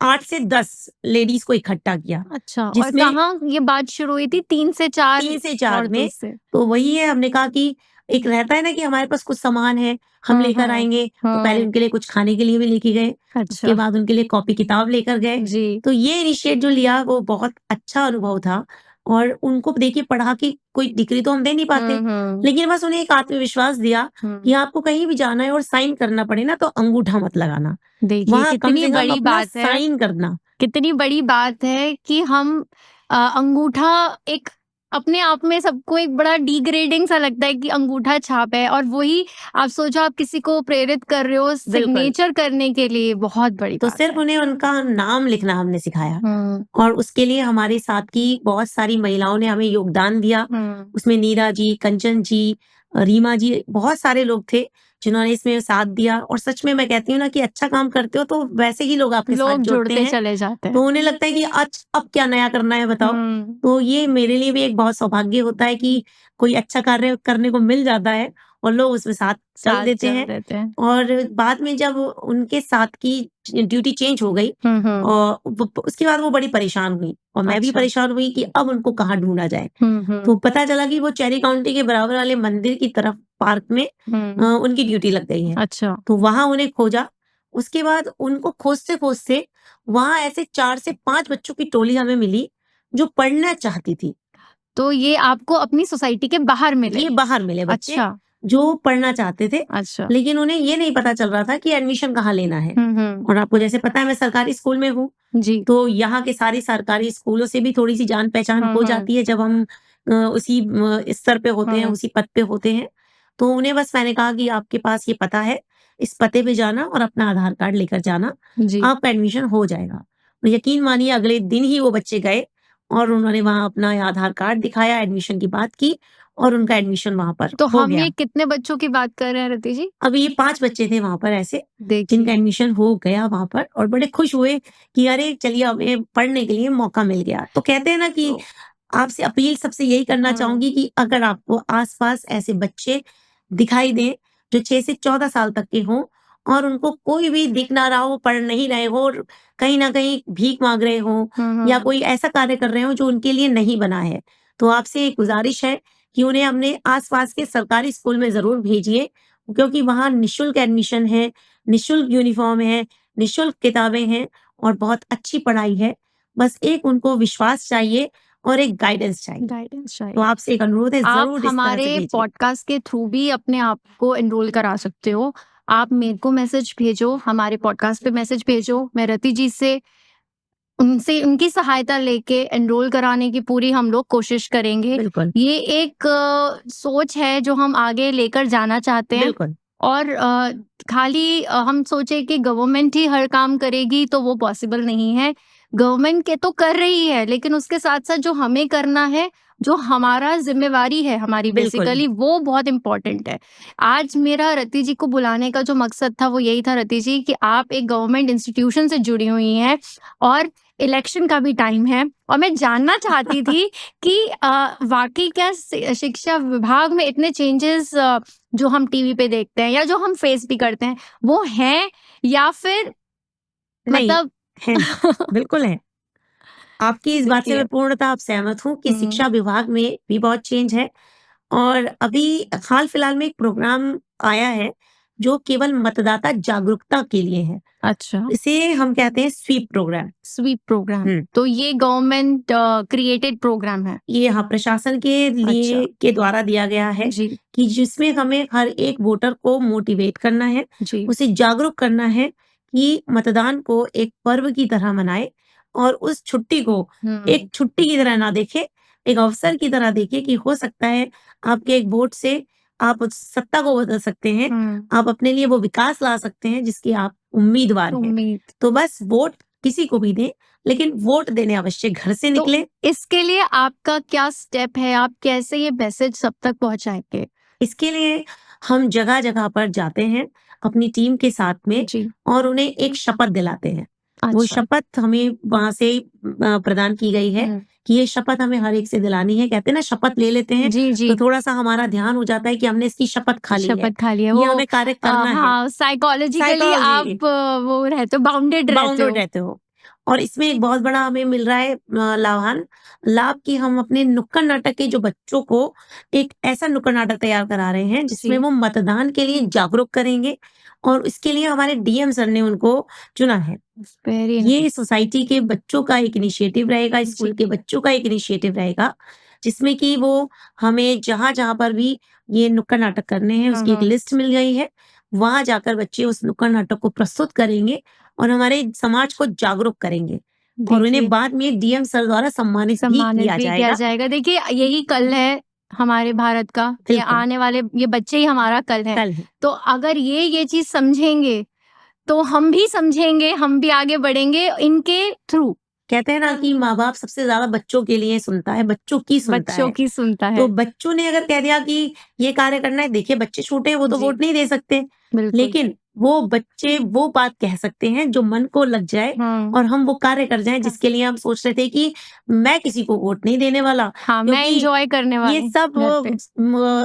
S1: 8 से 10 लेडीज़ को इकट्ठा किया,
S2: अच्छा, और
S1: जिसमें
S2: कहाँ ये बात शुरू हुई थी? 3 से 4
S1: 3 से 4
S2: औरतों
S1: में।
S2: से?
S1: तो वही है, हमने कहा कि एक रहता है ना कि हमारे पास कुछ सामान है, हम
S2: हाँ,
S1: लेकर
S2: हाँ।
S1: आएँगे, तो पहले
S2: हाँ,
S1: उनके लिए कुछ खाने के लिए भी लेके गए, उसके
S2: अच्छा।
S1: बाद उनके लिए कॉपी-किताब लेकर गए।
S2: जी।
S1: तो ये इनिशिएट जो लिया वो बहुत अच्छा अनुभव था और उनको देखिए पढ़ा के कोई डिग्री तो हम दे नहीं पाते,
S2: हुँ, हुँ।
S1: लेकिन बस उन्हें एक आत्मविश्वास दिया कि
S2: हुँ।
S1: आपको कहीं भी जाना है और साइन करना पड़े ना तो अंगूठा मत लगाना,
S2: देखिए
S1: वहाँ कम
S2: कितनी
S1: से कम
S2: बड़ी
S1: अपना
S2: बात है,
S1: साइन करना।
S2: कितनी बड़ी बात है कि हम अंगूठा एक अपने आप में सबको एक बड़ा डिग्रेडिंग सा लगता है कि अंगूठा छाप है और वही आप सोचो आप किसी को प्रेरित कर रहे हो
S1: बिल्कुल,
S2: सिग्नेचर करने के लिए, बहुत बड़ी
S1: तो
S2: बात
S1: सिर्फ़
S2: है।
S1: उन्हें उनका नाम लिखना हमने सिखाया।
S2: हुँ।
S1: और उसके लिए हमारे साथ की बहुत सारी महिलाओं ने हमें योगदान दिया।
S2: हुँ।
S1: उसमें नीरा जी, कंचन जी, रीमा जी, बहुत सारे लोग थे जिन्होंने इसमें साथ दिया और सच में मैं कहती हूँ ना कि अच्छा काम करते हो तो वैसे ही लोग आपके साथ
S2: लोग
S1: जुड़ते
S2: जुड़ते
S1: हैं।
S2: चले जाते हैं।
S1: तो उन्हें लगता है कि आज अब क्या नया करना है बताओ?
S2: हुँ।
S1: तो ये मेरे लिए भी एक बहुत सौभाग्य होता है कि कोई अच्छा कार्य करने को मिल जाता है और लोग उसमें साथ चल
S2: साथ
S1: देते
S2: चल
S1: हैं।
S2: देते हैं।
S1: और बाद में जब उनके साथ की ड्यूटी चेंज हो गई
S2: हुँ, हुँ।
S1: और उसके बाद वो बड़ी परेशान हुई और मैं भी
S2: अच्छा।
S1: परेशान हुई कि अब उनको कहाँ ढूँढा जाए।
S2: हुँ, हुँ।
S1: तो पता चला कि वो चेरी काउंटी के बराबर वाले मंदिर की तरफ पार्क में
S2: हुँ।
S1: उनकी ड्यूटी लग गई है।
S2: अच्छा।
S1: तो वहाँ उन्हें खोजा, उसके बाद उनको खोजते-खोजते वहाँ ऐसे 4 से 5 बच्चों की टोली हमें मिली, जो पढ़ना चाहती थी।
S2: तो ये आपको अपनी सोसाइटी के बाहर मिले?
S1: ये बाहर मिले बच्चे,
S2: अच्छा।
S1: जो पढ़ना चाहते थे,
S2: अच्छा।
S1: लेकिन उन्हें ये नहीं पता चल रहा था कि एडमिशन कहाँ लेना है।
S2: हुँ, हुँ।
S1: और आपको जैसे पता है मैं सरकारी स्कूल में हूँ,
S2: जी।
S1: तो यहाँ के सारे सरकारी स्कूलों से भी थोड़ी-सी जान-पहचान
S2: हुँ,
S1: हो
S2: हुँ।
S1: जाती है जब हम उसी स्तर पे होते हैं,
S2: हुँ।
S1: उसी पद पे होते हैं। तो उन्हें बस मैंने कहा कि आपके पास ये पता है, इस पते पे जाना और अपना आधार कार्ड लेकर जाना,
S2: जी।
S1: आपका एडमिशन हो जाएगा। और यकीन मानिए अगले दिन ही वो बच्चे गए और उन्होंने वहाँ अपना आधार कार्ड दिखाया, एडमिशन की बात की और उनका एडमिशन वहाँ पर
S2: तो
S1: हो
S2: हम
S1: गया।
S2: ये कितने बच्चों की बात कर रहे हैं रति जी?
S1: अब ये 5 बच्चे थे वहाँ पर ऐसे,
S2: देखिए।
S1: जिनका एडमिशन हो गया वहाँ पर और बड़े खुश हुए कि अरे चलिए हमें पढ़ने के लिए मौका मिल गया। तो कहते हैं ना कि
S2: तो
S1: आपसे अपील सबसे यही करना चाहूँगी कि अगर आपको आस-पास ऐसे बच्चे दिखाई दें, जो 6 से 14 साल तक के हों और उनको कोई भी दिख ना रहा हो, पढ़ नहीं रहे हो और कहीं न कहीं भीख माँग रहे हों या कोई ऐसा कार्य कर रहे हों जो उनके लिए नहीं बना है, तो आपसे एक गुज़ारिश है कि उन्हें अपने आस-पास के सरकारी स्कूल में ज़रूर भेजिए, क्योंकि वहाँ निःशुल्क एडमिशन है, निःशुल्क यूनिफ़ॉर्म है, निःशुल्क किताबें हैं और बहुत अच्छी पढ़ाई है। बस एक उनको विश्वास चाहिए और एक गाइडेंस चाहिए।
S2: गाइडेंस
S1: तो
S2: चाहिए।
S1: आपसे एक अनुरोध है,
S2: आप
S1: ज़रूर इस तरह से
S2: हमारे
S1: भेजिए।
S2: पॉडकास्ट के थ्रू भी अपने आप को एनरोल करा सकते हो। आप मेरे को मैसेज भेजो, हमारे पॉडकास्ट पे मैसेज भेजो। मैं रति जी से उनसे उनकी सहायता लेके एनरोल कराने की पूरी हम लोग कोशिश करेंगे।
S1: बिल्कुल,
S2: ये एक सोच है जो हम आगे लेकर जाना चाहते हैं
S1: बिल्कुल,
S2: और खाली हम सोचे कि गवर्नमेंट ही हर काम करेगी तो वो पॉसिबल नहीं है। गवर्नमेंट के तो कर रही है, लेकिन उसके साथ-साथ जो हमें करना है, जो हमारा ज़िम्मेवारी है हमारी
S1: बिल्कुल।
S2: बेसिकली वो बहुत इम्पोर्टेंट है। आज मेरा रति जी को बुलाने का जो मकसद था वो यही था रति जी कि आप एक गवर्नमेंट इंस्टीट्यूशन से जुड़ी हुई हैं और इलेक्शन का भी टाइम है और मैं जानना चाहती थी कि वाक़ई क्या शिक्षा विभाग में इतने चेंजेस जो हम टीवी पे देखते हैं या जो हम फेस भी करते हैं, वो हैं या फिर
S1: नहीं,
S2: मतलब
S1: हैं, बिल्कुल हैं। आपकी इस बात से
S2: देखिए।
S1: मैं पूर्णतः अब सहमत हूँ कि
S2: हुँ,
S1: शिक्षा विभाग में भी बहुत चेंज है और अभी हाल-फिलहाल में एक प्रोग्राम आया है, जो केवल मतदाता जागरूकता के लिए है।
S2: अच्छा।
S1: इसे हम कहते हैं स्वीप प्रोग्राम।
S2: स्वीप प्रोग्राम,
S1: हुँ।
S2: तो ये गवर्नमेंट क्रिएटेड प्रोग्राम है।
S1: ये हाँ, प्रशासन के
S2: अच्छा,
S1: लिए के द्वारा दिया गया है
S2: जी,
S1: कि जिसमें हमें हर एक वोटर को मोटिवेट करना है,
S2: जी।
S1: उसे जागरूक करना है कि मतदान को एक पर्व की तरह मनाए और उस छुट्टी को
S2: हुँ,
S1: एक छुट्टी की तरह ना देखे, एक अवसर की तरह देखे कि हो सकता है आपके एक वोट से आप उस सत्ता को बदल सकते हैं,
S2: हुँ,
S1: आप अपने लिए वो विकास ला सकते हैं जिसकी आप उम्मीदवार हैं।
S2: उम्मीद।
S1: तो बस वोट किसी को भी दें, लेकिन वोट देने अवश्य घर से
S2: तो
S1: निकलें।
S2: इसके लिए आपका क्या स्टेप है? आप कैसे ये मैसेज सब तक पहुँचाएँगे?
S1: इसके लिए हम जगह-जगह पर जाते हैं अपनी टीम के साथ में
S2: जी,
S1: और उन्हें एक शपथ दिलाते हैं। वो
S2: अच्छा।
S1: शपथ हमें वहाँ से प्रदान की गई है
S2: हुँ।
S1: कि ये शपथ हमें हर एक से दिलानी है। कहते हैं ना शपथ ले लेते हैं
S2: जी,
S1: तो
S2: जी।
S1: थोड़ा-सा हमारा ध्यान हो जाता है कि हमने इसकी शपथ खा ली है।
S2: शपथ खा लिया
S1: ये
S2: वो
S1: हमें कार्य करना है।
S2: हाँ, साइकोलॉजिकली
S1: साइकोलॉजी
S2: आप वो रहते हो, बाउंडेड रहते
S1: बाउंडेड
S2: हो।
S1: रहते हो। और इसमें एक बहुत बड़ा हमें मिल रहा है लाभ कि हम अपने नुक्कड़ नाटक के जो बच्चों को एक ऐसा नुक्कड़ नाटक तैयार करा रहे हैं जिसमें
S2: जी,
S1: वो मतदान के लिए जागरूक करेंगे और इसके लिए हमारे डीएम सर ने उनको चुना है।
S2: वेरी
S1: ये
S2: नाइस।
S1: सोसाइटी के बच्चों का एक इनिशिएटिव रहेगा, स्कूल
S2: जी,
S1: के बच्चों का एक इनिशिएटिव रहेगा, जिसमें कि वो हमें जहाँ-जहाँ पर भी ये नुक्कड़ नाटक करने हैं,
S2: हाँ,
S1: उसकी एक
S2: हाँ।
S1: लिस्ट मिल गई है। वहाँ जाकर बच्चे उस नुक्कड़ नाटक को प्रस्तुत करेंगे और हमारे समाज को जागरूक करेंगे और उन्हें
S2: देखिए,
S1: बाद में डीएम सर द्वारा सम्मानित भी
S2: सम्मानित
S1: किया
S2: भी किया
S1: जाएगा।
S2: जाएगा। देखिए, यही कल है हमारे भारत का, ये
S1: बिल्कुल,
S2: आने वाले ये बच्चे ही हमारा कल हैं।
S1: कल है।
S2: तो अगर ये चीज़ समझेंगे, तो हम भी समझेंगे, हम भी आगे बढ़ेंगे इनके थ्रू।
S1: कहते हैं ना कि माँ-बाप सबसे ज़्यादा बच्चों के लिए सुनता है, बच्चों की सुनता
S2: बच्चों
S1: है।
S2: की सुनता
S1: तो
S2: है।
S1: बच्चों ने अगर कह दिया कि ये कार्य करना है, देखिए बच्चे छोटे हैं, वो तो
S2: जी,
S1: वोट नहीं दे सकते।
S2: बिल्कुल।
S1: लेकिन वो बच्चे वो बात कह सकते हैं जो मन को लग जाए
S2: हाँ,
S1: और हम वो कार्य कर जाएँ जिसके लिए हम सोच रहे थे कि मैं किसी को वोट नहीं देने वाला
S2: हाँ, मैं
S1: क्योंकि
S2: एन्जॉय करने
S1: ये
S2: वाली
S1: सब
S2: घर पे।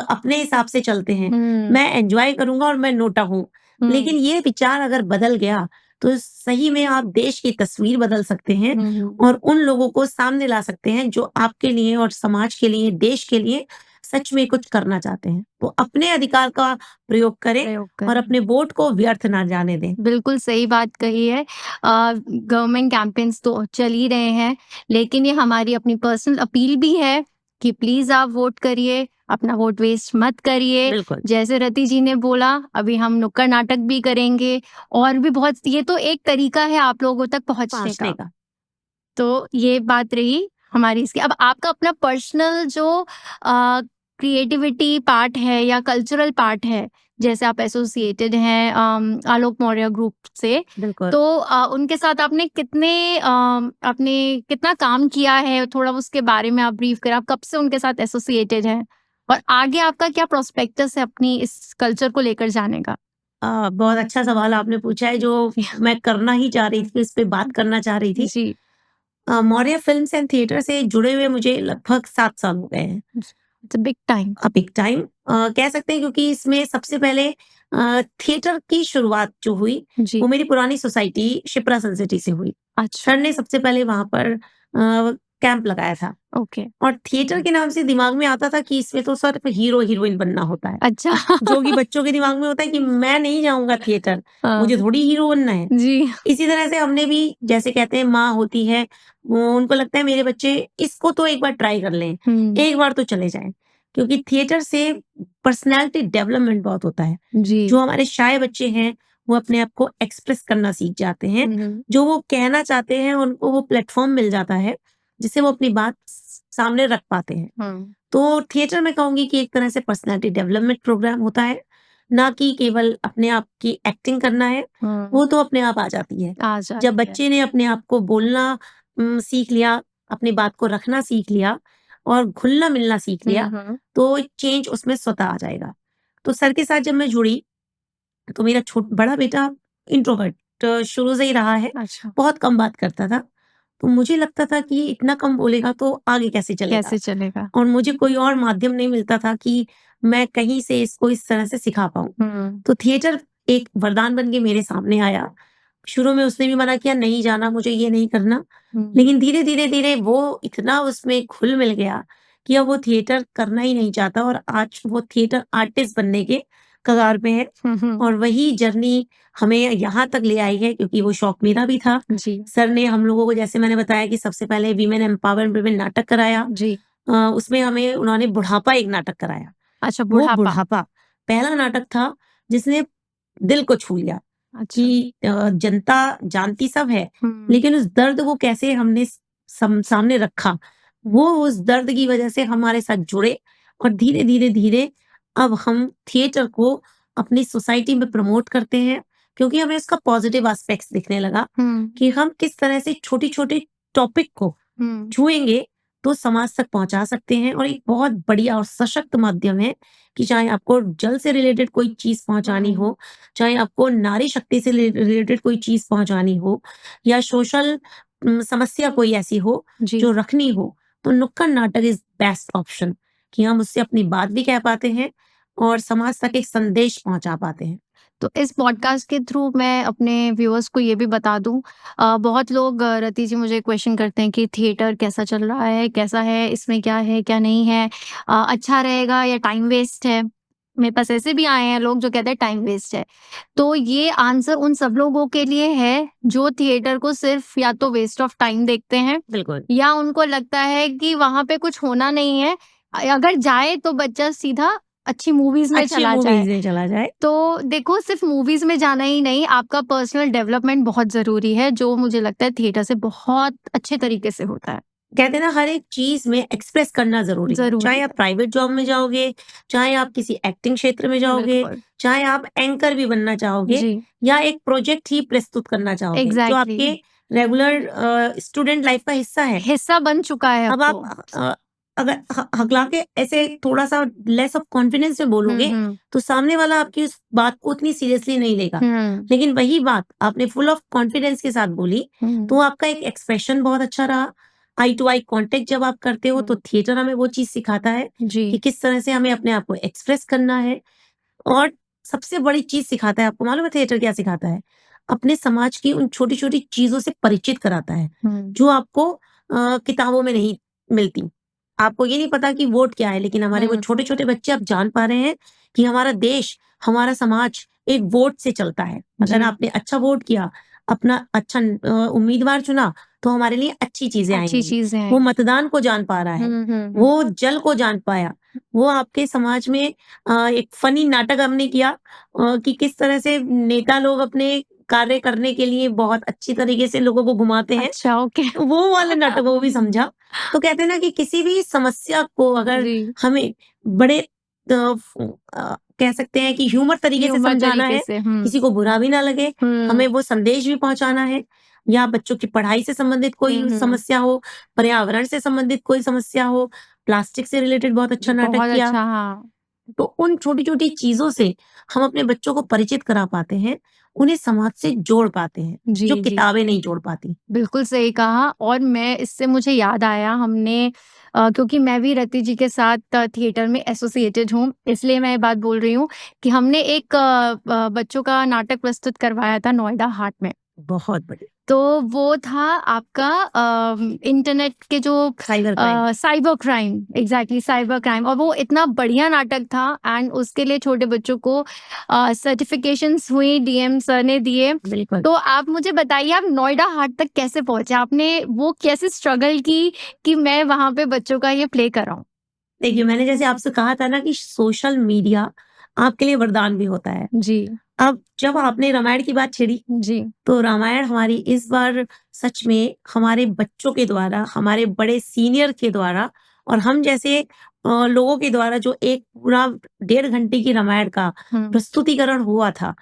S1: अपने हिसाब से चलते हैं।
S2: हुँ,
S1: मैं एन्जॉय करूँगा और मैं नोटा हूँ।
S2: हुँ,
S1: लेकिन ये विचार अगर बदल गया, तो सही में आप देश की तस्वीर बदल सकते हैं
S2: हुँ, हुँ।
S1: और उन लोगों को सामने ला सकते हैं जो आपके लिए और समाज के लिए, देश के लिए सच में कुछ करना चाहते हैं। तो अपने अधिकार का प्रयोग करें
S2: प्रयोग
S1: और
S2: करें।
S1: अपने वोट को व्यर्थ ना जाने दें।
S2: बिल्कुल सही बात कही है। गवर्नमेंट कैंपेन्स तो चल ही रहे हैं, लेकिन ये हमारी अपनी पर्सनल अपील भी है कि प्लीज़ आप वोट करिए, अपना वोट वेस्ट मत करिए।
S1: बिल्कुल,
S2: जैसे रति जी ने बोला, अभी हम नुक्कड़ नाटक भी करेंगे और भी बहुत ये तो एक तरीका है आप लोगों तक पहुँचने
S1: पहुँचने
S2: का।
S1: का।
S2: तो ये बात रही हमारी इसकी। अब आपका अपना पर्सनल जो क्रिएटिविटी पार्ट है या कल्चरल पार्ट है, जैसे आप एसोसिएटेड हैं आलोक मौर्य ग्रुप से,
S1: बिल्कुल।
S2: तो उनके साथ आपने कितना काम किया है? थोड़ा उसके बारे में आप ब्रीफ करें। आप कब से उनके साथ एसोसिएटेड हैं? और आगे आपका क्या प्रोस्पेक्टस है अपनी इस कल्चर को लेकर जाने का?
S1: बहुत अच्छा सवाल आपने पूछा है, जो मैं करना ही चाह रही थी, इस पे बात करना चाह रही थी।
S2: जी।
S1: मौर्य फ़िल्म्स एंड थिएटर से जुड़े हुए मुझे लगभग 7 साल हो गए हैं।
S2: It's a big time.
S1: Big time कह सकते हैं, क्योंकि इसमें सबसे पहले थिएटर की शुरुआत जो हुई,
S2: जी।
S1: वो मेरी पुरानी सोसाइटी शिप्रा सन सिटी से हुई।
S2: अच्छा।
S1: सर ने सबसे पहले वहाँ पर कैंप लगाया था,
S2: ओके।
S1: और थिएटर के नाम से दिमाग में आता था कि इसमें तो सिर्फ हीरो-हीरोइन बनना होता है।
S2: अच्छा।
S1: जो कि बच्चों के दिमाग में होता है कि मैं नहीं जाऊँगा थिएटर,
S2: हाँ।
S1: मुझे थोड़ी हीरो बनना है।
S2: जी।
S1: इसी तरह से हमने भी, जैसे कहते हैं माँ होती है, वो उनको लगता है मेरे बच्चे इसको तो एक बार ट्राई कर लें,
S2: हुँ।
S1: एक बार तो चले जाएँ। क्योंकि थिएटर से पर्सनैलिटी डेवलपमेंट बहुत होता है।
S2: जी।
S1: जो हमारे शाय बच्चे हैं, वो अपने आप को एक्सप्रेस करना सीख जाते हैं। जो वो कहना चाहते हैं, उनको वो प्लेटफ़ॉर्म मिल जाता है, जिससे वो अपनी बात सामने रख पाते हैं।
S2: हुँ।
S1: तो थिएटर मैं कहूँगी कि एक तरह से पर्सनैलिटी डेवलपमेंट प्रोग्राम होता है, ना कि केवल अपने आप की एक्टिंग करना है, वो तो अपने आप आ जाती है।
S2: आ
S1: जब
S2: जाती है।
S1: बच्चे ने अपने आप को बोलना सीख लिया, अपनी बात को रखना सीख लिया और घुलना-मिलना सीख लिया, तो चेंज उसमें स्वतः आ जाएगा। तो सर के साथ जब मैं जुड़ी, तो मेरा बड़ा बेटा इंट्रोवर्ट शुरू से ही रहा है,
S2: अच्छा।
S1: बहुत कम बात करता था। तो मुझे लगता था कि इतना कम बोलेगा तो आगे कैसे चलेगा?
S2: कैसे चलेगा?
S1: और मुझे कोई और माध्यम नहीं मिलता था कि मैं कहीं से इसको इस तरह से सिखा पाऊँ।
S2: हुँ।
S1: तो थिएटर एक वरदान बन के मेरे सामने आया। शुरू में उसने भी मना किया, नहीं जाना, मुझे ये नहीं करना।
S2: हुँ।
S1: लेकिन धीरे-धीरे वो इतना उसमें घुल-मिल गया कि अब वो थिएटर करना ही नहीं चाहता, और आज वो थिएटर आर्टिस्ट बनने के कगार पे है।
S2: हुँ, हुँ।
S1: और वही जर्नी हमें यहाँ तक ले आई है, क्योंकि वो शौक मेरा भी था।
S2: जी।
S1: सर ने हम लोगों को, जैसे मैंने बताया कि सबसे पहले वीमेन एम्पावरमेंट नाटक कराया।
S2: जी।
S1: उसमें हमें उन्होंने बुढ़ापा एक नाटक कराया।
S2: अच्छा,
S1: वो
S2: बुढ़ापा।
S1: बुढ़ापा पहला नाटक था जिसने दिल को छू लिया
S2: अच्छा।
S1: कि जनता जानती सब है,
S2: हुँ।
S1: लेकिन उस दर्द को कैसे हमने सामने रखा, वो उस दर्द की वजह से हमारे साथ जुड़े, और धीरे-धीरे अब हम थिएटर को अपनी सोसाइटी में प्रमोट करते हैं, क्योंकि हमें उसका पॉजिटिव एस्पेक्ट्स दिखने लगा
S2: हुँ।
S1: कि हम किस तरह से छोटी-छोटी टॉपिक को
S2: हुँ।
S1: छुएँगे तो समाज तक पहुँचा सकते हैं, और एक बहुत बढ़िया और सशक्त माध्यम है कि चाहे आपको जल से रिलेटेड कोई चीज़ पहुँचानी
S2: हुँ।
S1: हो, चाहे आपको नारी शक्ति से रिलेटेड कोई चीज़ पहुँचानी हो, या सोशल समस्या कोई ऐसी हो
S2: जी।
S1: जो रखनी हो, तो नुक्कड़ नाटक इज़ बेस्ट ऑप्शन, कि हम उससे अपनी बात भी कह पाते हैं और समाज तक एक संदेश पहुँचा पाते हैं।
S2: तो इस पॉडकास्ट के थ्रू मैं अपने व्यूअर्स को ये भी बता दूँ, बहुत लोग रति जी मुझे क्वेश्चन करते हैं कि थिएटर कैसा चल रहा है? कैसा है? इसमें क्या है, क्या नहीं है? अच्छा रहेगा या टाइम वेस्ट है? मेरे पास ऐसे भी आए हैं लोग जो कहते हैं टाइम वेस्ट है। तो ये आंसर उन सब लोगों के लिए है जो थिएटर को सिर्फ या तो वेस्ट ऑफ टाइम देखते हैं,
S1: बिल्कुल।
S2: या उनको लगता है कि वहाँ पे कुछ होना नहीं है। अगर जाए तो बच्चा सीधा अच्छी मूवीज़ में
S1: अच्छी
S2: चला जाए।
S1: मूवीज़ में चला जाए।
S2: तो देखो, सिर्फ मूवीज़ में जाना ही नहीं, आपका पर्सनल डेवलपमेंट बहुत ज़रूरी है, जो मुझे लगता है थिएटर से बहुत अच्छे तरीके से होता है।
S1: कहते हैं ना, हर एक चीज़ में एक्सप्रेस करना ज़रूरी है।
S2: ज़रूरी
S1: चाहे आप
S2: है।
S1: प्राइवेट जॉब में जाओगे, चाहे आप किसी एक्टिंग क्षेत्र में जाओगे,
S2: बिल्कुल।
S1: चाहे आप एंकर भी बनना चाहोगे,
S2: जी।
S1: या एक प्रोजेक्ट ही प्रस्तुत करना चाहोगे, जो
S2: एग्ज़ैक्टली।
S1: आपके रेगुलर स्टूडेंट लाइफ का हिस्सा है।
S2: हिस्सा बन चुका है अब
S1: अब आप
S2: तो।
S1: अगर हकला के ऐसे थोड़ा-सा लेस ऑफ कॉन्फिडेंस से
S2: हुँ,
S1: बोलोगे,
S2: हुँ।
S1: तो सामने वाला आपकी उस बात को उतनी सीरियसली नहीं लेगा।
S2: हुँ।
S1: लेकिन वही बात आपने फुल ऑफ कॉन्फिडेंस के साथ बोली,
S2: हुँ।
S1: तो आपका एक एक्सप्रेशन बहुत अच्छा रहा। आई टू आई कॉन्टैक्ट जब आप करते हो, तो
S2: हुँ।
S1: थिएटर हमें वो चीज़ सिखाता है
S2: जी।
S1: कि किस तरह से हमें अपने आप को एक्सप्रेस करना है। और सबसे बड़ी चीज़ सिखाता है, आपको मालूम है थिएटर क्या सिखाता है? अपने समाज की उन छोटी-छोटी चीज़ों से परिचित कराता है,
S2: हुँ।
S1: जो आपको किताबों में नहीं मिलती। आपको ये नहीं पता कि वोट क्या है, लेकिन हमारे वो
S2: हुँ।
S1: छोटे-छोटे बच्चे अब जान पा रहे हैं कि हमारा देश, हमारा समाज एक वोट से चलता है। अगर
S2: जी।
S1: आपने अच्छा वोट किया, अपना अच्छा उम्मीदवार चुना, तो हमारे लिए अच्छी चीज़ें
S2: अच्छी
S1: आएँगी।
S2: चीज़ें
S1: वो
S2: हैं।
S1: मतदान को जान पा रहा है,
S2: हुँ, हुँ, हुँ।
S1: वो जल को जान पाया, वो आपके समाज में एक फ़नी नाटक हमने किया कि किस तरह से नेता लोग अपने कार्य करने के लिए बहुत अच्छी तरीके से लोगों को घुमाते हैं।
S2: अच्छा, ओके।
S1: वो वाला नाटक वो भी समझा। तो कहते हैं ना कि किसी भी समस्या को अगर
S2: जी।
S1: हमें बड़े कह सकते हैं कि ह्यूमर तरीके से
S2: ह्यूमर
S1: समझाना
S2: तरीके
S1: है,
S2: से।
S1: किसी को बुरा भी ना लगे, हमें वो संदेश भी पहुँचाना है, या बच्चों की पढ़ाई से संबंधित कोई समस्या हो, पर्यावरण से संबंधित कोई समस्या हो, प्लास्टिक से रिलेटेड बहुत अच्छा नाटक
S2: बहुत
S1: किया।
S2: अच्छा, हाँ।
S1: तो उन छोटी-छोटी चीज़ों से हम अपने बच्चों को परिचित करा पाते हैं, उन्हें समाज से जोड़ पाते हैं, जो
S2: जी, जी।
S1: किताबें नहीं जोड़ पाती।
S2: बिल्कुल सही कहा। और मैं इससे मुझे याद आया, हमने क्योंकि मैं भी रति जी के साथ थिएटर में एसोसिएटेड हूँ, इसलिए मैं ये बात बोल रही हूँ कि हमने एक बच्चों का नाटक प्रस्तुत करवाया था नोएडा हाट में।
S1: बहुत बढ़िया।
S2: तो वो था आपका इंटरनेट के जो
S1: cyber crime.
S2: Cyber crime, exactly cyber crime. और वो इतना बढ़िया नाटक था, एंड उसके लिए छोटे बच्चों को सर्टिफिकेशंस हुई, डीएम सर ने दिए।
S1: बिल्कुल।
S2: तो आप मुझे बताइए, आप नोएडा हाट तक कैसे पहुंचे? आपने वो कैसे स्ट्रगल की कि मैं वहां पे बच्चों का ये प्ले कर रहा हूँ?
S1: देखिए, मैंने जैसे आपसे कहा था ना कि सोशल मीडिया आपके लिए वरदान भी होता है।
S2: जी,
S1: अब जब आपने रामायण की बात छेड़ी,
S2: जी।
S1: तो रामायण हमारी इस बार सच में हमारे बच्चों के द्वारा, हमारे बड़े सीनियर के द्वारा और हम जैसे लोगों के द्वारा जो एक पूरा 1.5 घंटे की रामायण का प्रस्तुतिकरण हुआ था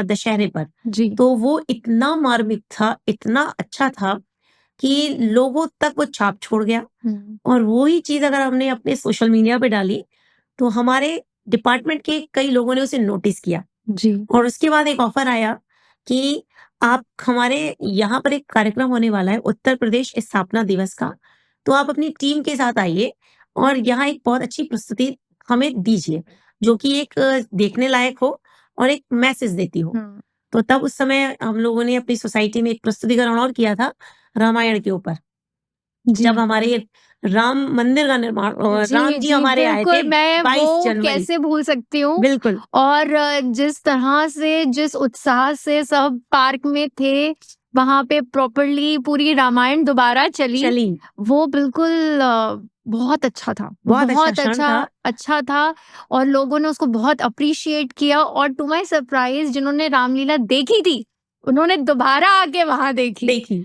S1: दशहरे पर,
S2: जी।
S1: तो वो इतना मार्मिक था, इतना अच्छा था कि लोगों तक वो छाप छोड़ गया। और वही चीज़ अगर हमने अपने सोशल मीडिया पे डाली, तो हमारे डिपार्टमेंट के कई लोगों ने उसे नोटिस किया।
S2: जी।
S1: और उसके बाद एक ऑफर आया कि आप हमारे यहाँ पर एक कार्यक्रम होने वाला है उत्तर प्रदेश स्थापना दिवस का, तो आप अपनी टीम के साथ आइए और यहाँ एक बहुत अच्छी प्रस्तुति हमें दीजिए, जो कि एक देखने लायक हो और एक मैसेज देती हो। तो तब उस समय हम लोगों ने अपनी सोसाइटी में एक प्रस्तुतिकरण और किया था रामायण के ऊपर।
S2: जी।
S1: जब हमारे राम मंदिर का निर्माण
S2: जी,
S1: राम जी
S2: जी,
S1: हमारे आए थे
S2: बिल्कुल, मैं
S1: 22
S2: वो
S1: जनवरी।
S2: कैसे भूल सकती हूँ।
S1: बिल्कुल।
S2: और जिस तरह से, जिस उत्साह से सब पार्क में थे, वहाँ पे प्रॉपर्ली पूरी रामायण दोबारा चली,
S1: चली।
S2: वो बिल्कुल बहुत अच्छा था।
S1: बहुत अच्छा
S2: बहुत
S1: क्षण था।
S2: अच्छा था, और लोगों ने उसको बहुत एप्रिशिएट किया। और टू माय सरप्राइज़, जिन्होंने रामलीला देखी थी, उन्होंने दोबारा आके वहाँ देखी।
S1: देखी।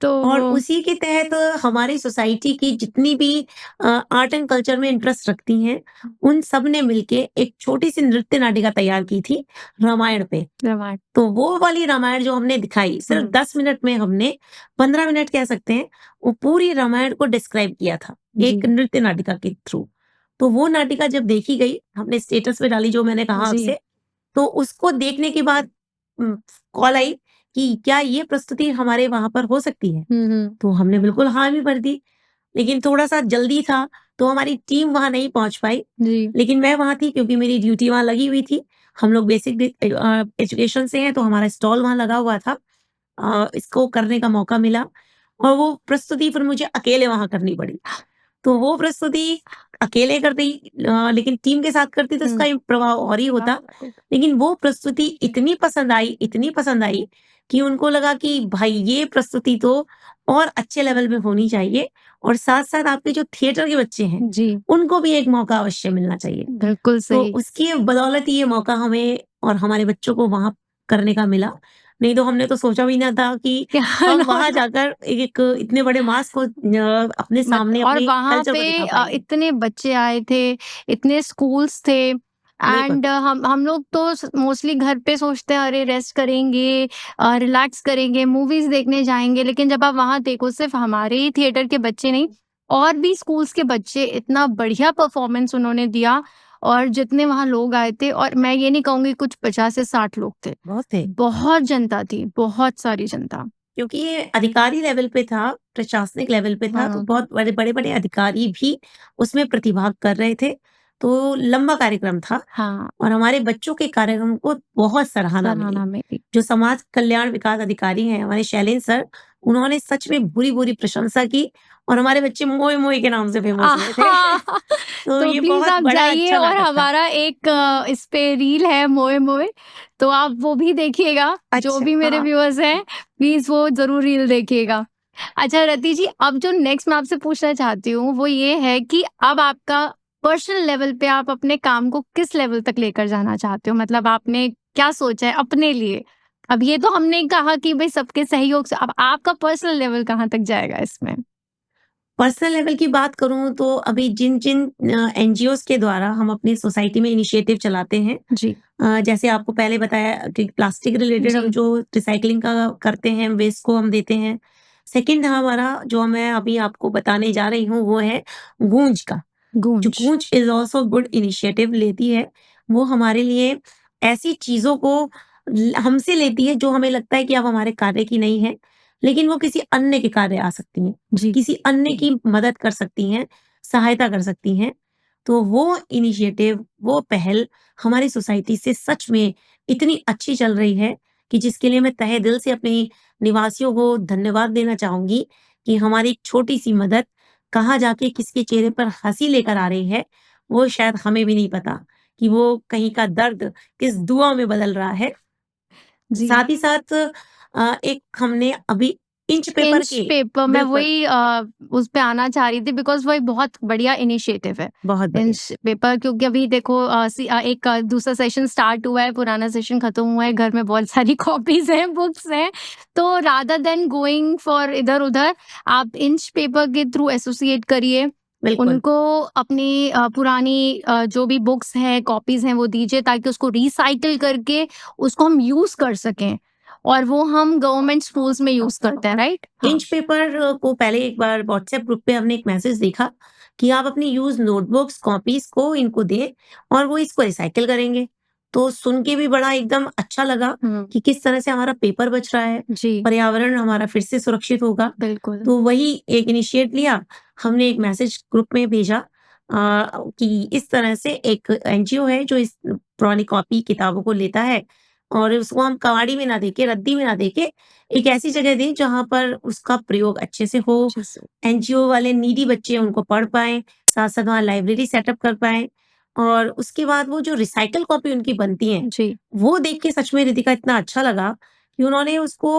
S2: तो
S1: और
S2: वो
S1: उसी के तहत हमारी सोसाइटी की जितनी भी आर्ट एंड कल्चर में इंटरेस्ट रखती हैं, उन सब ने मिलके एक छोटी-सी नृत्य नाटिका तैयार की थी रामायण पे।
S2: रामायण।
S1: तो वो वाली रामायण जो हमने दिखाई, सिर्फ 10 मिनट में हमने 15 मिनट कह सकते हैं, वो पूरी रामायण को डिस्क्राइब किया था, एक
S2: जी,
S1: नृत्य नाटिका के थ्रू। तो वो नाटिका जब देखी गई, हमने स्टेटस पे डाली जो मैंने कहा
S2: जी।
S1: आपसे, तो उसको देखने के बाद कॉल आई कि क्या ये प्रस्तुति हमारे वहाँ पर हो सकती है? तो हमने बिल्कुल हाँ भी भर दी। लेकिन थोड़ा-सा जल्दी था, तो हमारी टीम वहाँ नहीं पहुँच पाई।
S2: जी।
S1: लेकिन मैं वहाँ थी क्योंकि मेरी ड्यूटी वहाँ लगी हुई थी। हम लोग बेसिक एजुकेशन से हैं, तो हमारा स्टॉल वहाँ लगा हुआ था। इसको करने का मौका मिला और वो प्रस्तुति फिर मुझे अकेले वहाँ करनी पड़ी। तो वो प्रस्तुति अकेले करती लेकिन टीम के साथ करती तो इसका प्रभाव और ही होता। लेकिन वो प्रस्तुति इतनी पसंद आई कि उनको लगा कि भाई ये प्रस्तुति तो और अच्छे लेवल पे होनी चाहिए और साथ-साथ आपके जो थिएटर के बच्चे हैं,
S2: जी,
S1: उनको भी एक मौका अवश्य मिलना चाहिए।
S2: बिल्कुल
S1: तो
S2: सही।
S1: उसकी बदौलत ही ये मौका हमें और हमारे बच्चों को वहाँ करने का मिला। नहीं तो हमने तो सोचा भी ना था कि
S2: क्या
S1: हम वहाँ
S2: नौरा
S1: जाकर एक इतने बड़े मास को अपने
S2: मत
S1: सामने
S2: और
S1: अपने
S2: वहाँ
S1: कल्चर
S2: पे
S1: को दिखा पाएँगे।
S2: इतने बच्चे आए थे, इतने स्कूल्स थे।
S1: बिल्कुल।
S2: एंड हम लोग तो मोस्टली घर पे सोचते हैं, अरे रेस्ट करेंगे, रिलैक्स करेंगे, मूवीज़ देखने जाएँगे। लेकिन जब आप वहाँ देखो, सिर्फ हमारे ही थिएटर के बच्चे नहीं, और भी स्कूल्स के बच्चे, इतना बढ़िया परफॉर्मेंस उन्होंने दिया। और जितने वहाँ लोग आए थे, और मैं ये नहीं कहूँगी कुछ 50 से 60 लोग थे।
S1: बहुत थे।
S2: बहुत जनता थी, बहुत सारी जनता।
S1: क्योंकि ये अधिकारी लेवल पे था, प्रशासनिक लेवल पे था, तो बहुत बड़े-बड़े अधिकारी भी उसमें प्रतिभाग कर रहे थे। तो लंबा कार्यक्रम था
S2: हाँ,
S1: और हमारे बच्चों के कार्यक्रम को बहुत सराहना मिली।
S2: सराहना मेरी।
S1: जो समाज कल्याण विकास अधिकारी हैं, हमारे शैलेंद्र सर, उन्होंने सच में भूरी-भूरी प्रशंसा की और हमारे बच्चे मोए-मोए के नाम से फेमस हुए थे। तो
S2: तो
S1: ये
S2: प्लीज़
S1: बहुत
S2: आप
S1: बड़ा
S2: जाइए,
S1: अच्छा
S2: और
S1: नाटक था।
S2: हमारा एक इस पे रील है मोए मोए, तो आप वो भी देखिएगा। जो
S1: अच्छा,
S2: भी मेरे
S1: हाँ।
S2: व्यूअर्स हैं, प्लीज़ वो ज़रूर रील देखिएगा। अच्छा रति जी, अब जो नेक्स्ट मैं आपसे पूछना चाहती हूँ, वो ये है कि अब आपका पर्सनल लेवल पे आप अपने काम को किस लेवल तक लेकर जाना चाहते हो? मतलब आपने क्या सोचा है अपने लिए? अब ये तो हमने कहा कि भई सबके सहयोग से, अब आपका पर्सनल लेवल कहाँ तक जाएगा इसमें?
S1: पर्सनल लेवल की बात करूँ तो अभी जिन-जिन एनजीओज़ के द्वारा हम अपनी सोसाइटी में इनिशिएटिव चलाते हैं,
S2: जी,
S1: जैसे आपको पहले बताया कि प्लास्टिक रिलेटेड हम
S2: जी,
S1: जो रिसाइक्लिंग का करते हैं, वेस्ट को हम देते हैं। सेकंड हमारा जो मैं अभी आपको बताने जा रही हूँ वो है गूंज का। जो
S2: गूंज।
S1: गूंज इज़ ऑल्सो गुड इनिशिएटिव लेती है। वो हमारे लिए ऐसी चीज़ों को हमसे लेती है जो हमें लगता है कि अब हमारे कार्य की नहीं है, लेकिन वो किसी अन्य के कार्य आ सकती हैं।
S2: जी,
S1: किसी अन्य की मदद कर सकती हैं, सहायता कर सकती हैं। तो वो इनिशिएटिव, वो पहल हमारी सोसाइटी से सच में इतनी अच्छी चल रही है कि जिसके लिए मैं तहे दिल से अपने निवासियों को धन्यवाद देना चाहूँगी कि हमारी एक छोटी-सी मदद कहाँ जाके किसके चेहरे पर हँसी लेकर आ रही है, वो शायद हमें भी नहीं पता कि वो कहीं का दर्द किस दुआ में बदल रहा है।
S2: जी।
S1: साथ ही साथ एक हमने अभी इंच पेपर
S2: इंच
S1: के
S2: पेपर मैं
S1: बिल्कुल,
S2: वही उस पे आना चाह रही थी बिकॉज़ वो एक बहुत बढ़िया इनिशिएटिव है।
S1: बहुत बढ़िया।
S2: इंच पेपर क्योंकि अभी देखो एक दूसरा सेशन स्टार्ट हुआ है, पुराना सेशन खत्म हुआ है, घर में बहुत सारी कॉपीज़ हैं, बुक्स हैं, तो रादर देन गोइंग फॉर इधर-उधर, आप इंच पेपर के थ्रू एसोसिएट करिए।
S1: बिल्कुल,
S2: उनको अपनी पुरानी जो भी बुक्स हैं, कॉपीज़ हैं, वो दीजिए ताकि उसको रिसाइकिल करके उसको हम यूज़ कर सकें। और वो हम गवर्नमेंट स्कूल्स में यूज़ करते हैं, राइट? हाँ।
S1: इंच पेपर को पहले एक बार व्हाट्सएप ग्रुप पे हमने एक मैसेज देखा कि आप अपनी यूज़ नोटबुक्स, कॉपीज़ को इनको दें और वो इसको रिसाइकिल करेंगे। तो सुन के भी बड़ा एकदम अच्छा लगा
S2: हुँ,
S1: कि किस तरह से हमारा पेपर बच रहा है,
S2: जी,
S1: पर्यावरण हमारा फिर से सुरक्षित होगा।
S2: बिल्कुल।
S1: तो वही एक इनिशिएट लिया, हमने एक मैसेज ग्रुप में भेजा कि इस तरह से एक एनजीओ है जो इस पुरानी कॉपी किताबों को लेता है और उसको हम कबाड़ी में ना देके, रद्दी में ना देके एक ऐसी जगह दें जहाँ पर उसका प्रयोग अच्छे से हो,
S2: अच्छे से
S1: एनजीओ वाले नीडी बच्चे उनको पढ़ पाएँ, साथ-साथ वहाँ लाइब्रेरी सेटअप कर पाएँ और उसके बाद वो जो रिसाइकिल कॉपी उनकी बनती हैं,
S2: जी,
S1: वो देख के सच में रितिका इतना अच्छा लगा कि उन्होंने उसको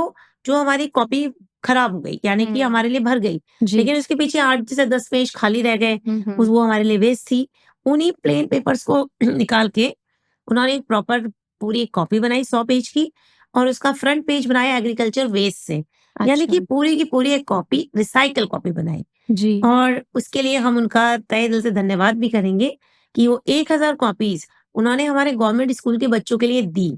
S1: जो हमारी कॉपी खराब हो गई, यानी कि
S2: हुँ,
S1: हमारे लिए भर गई,
S2: जी,
S1: लेकिन उसके पीछे 8 से 10 पेज खाली रह गए,
S2: हुँ,
S1: उस
S2: हुँ,
S1: वो हमारे लिए वेस्ट थी। उन्हीं प्लेन पेपर्स को निकाल के उन्होंने एक प्रॉपर पूरी एक कॉपी बनाई 100 पेज की और उसका फ्रंट पेज बनाया एग्रीकल्चर वेस्ट से। यानी
S2: अच्छा,
S1: कि पूरी की पूरी एक कॉपी रिसाइकिल कॉपी बनाई
S2: जी,
S1: और उसके लिए हम उनका तहे दिल से धन्यवाद भी करेंगे कि वो 1000 कॉपीज़ उन्होंने हमारे गवर्नमेंट स्कूल के बच्चों के लिए दी।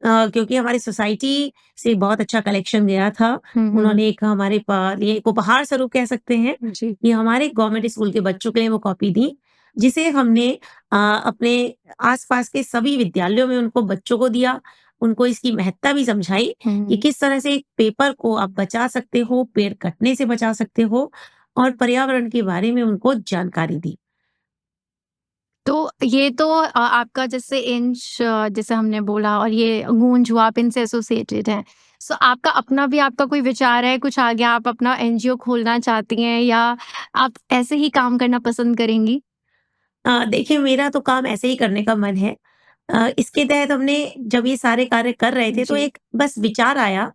S1: क्योंकि हमारी सोसाइटी से बहुत अच्छा कलेक्शन गया था।
S2: हुँ, हुँ,
S1: उन्होंने एक हमारे लिए एक उपहार स्वरूप कह सकते हैं
S2: जी,
S1: कि हमारे गवर्नमेंट स्कूल के बच्चों के लिए वो कॉपी दी, जिसे हमने अपने आस-पास के सभी विद्यालयों में उनको बच्चों को दिया। उनको इसकी महत्ता भी समझाई कि
S2: हुँ।
S1: किस तरह से एक पेपर को आप बचा सकते हो, पेड़ कटने से बचा सकते हो और पर्यावरण के बारे में उनको जानकारी दी।
S2: तो ये तो आपका जैसे इंच जैसे हमने बोला और ये गूंज हुआ, आप इनसे एसोसिएटेड हैं। सो आपका अपना भी आपका कोई विचार है, कुछ आगे आप अपना एनजीओ खोलना चाहती हैं या आप ऐसे ही काम करना पसंद करेंगी?
S1: देखिए मेरा तो काम ऐसे ही करने का मन है। इसके तहत हमने जब ये सारे कार्य कर रहे थे तो
S2: जी,
S1: एक बस विचार आया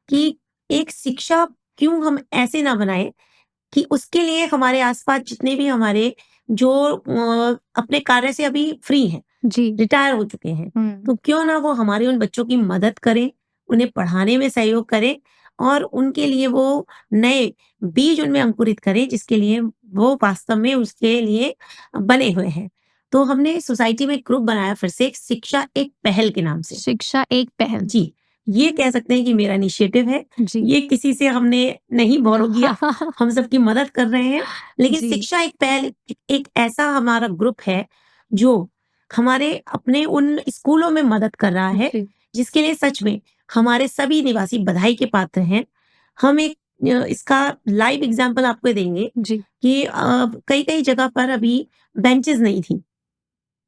S1: कि एक शिक्षा क्यों हम ऐसे ना बनाएँ कि उसके लिए हमारे आस-पास जितने भी हमारे जो अपने कार्य से अभी फ्री हैं,
S2: जी,
S1: रिटायर हो चुके हैं,
S2: हुँ।
S1: तो क्यों ना वो हमारे उन बच्चों की मदद करें, उन्हें पढ़ाने में सहयोग करें और उनके लिए वो नए बीज उनमें अंकुरित करें जिसके लिए वो वास्तव में उसके लिए बने हुए हैं। तो हमने सोसाइटी में एक ग्रुप बनाया फिर से, एक शिक्षा एक पहल के नाम से।
S2: शिक्षा एक पहल।
S1: जी, ये कह सकते हैं कि मेरा इनिशिएटिव है।
S2: जी।
S1: ये किसी से हमने नहीं बोरो किया, हम सबकी मदद कर रहे हैं। लेकिन
S2: जी,
S1: शिक्षा एक पहल एक ऐसा हमारा ग्रुप है, जो हमारे अपने उन स्कूलों में मदद कर रहा है,
S2: जी,
S1: जिसके लिए सच में हमारे सभी निवासी बधाई के पात्र हैं। हम एक इसका लाइव एग्ज़ाम्पल आपको देंगे
S2: जी,
S1: कि कई-कई जगह पर अभी बेंचेज़ नहीं थी।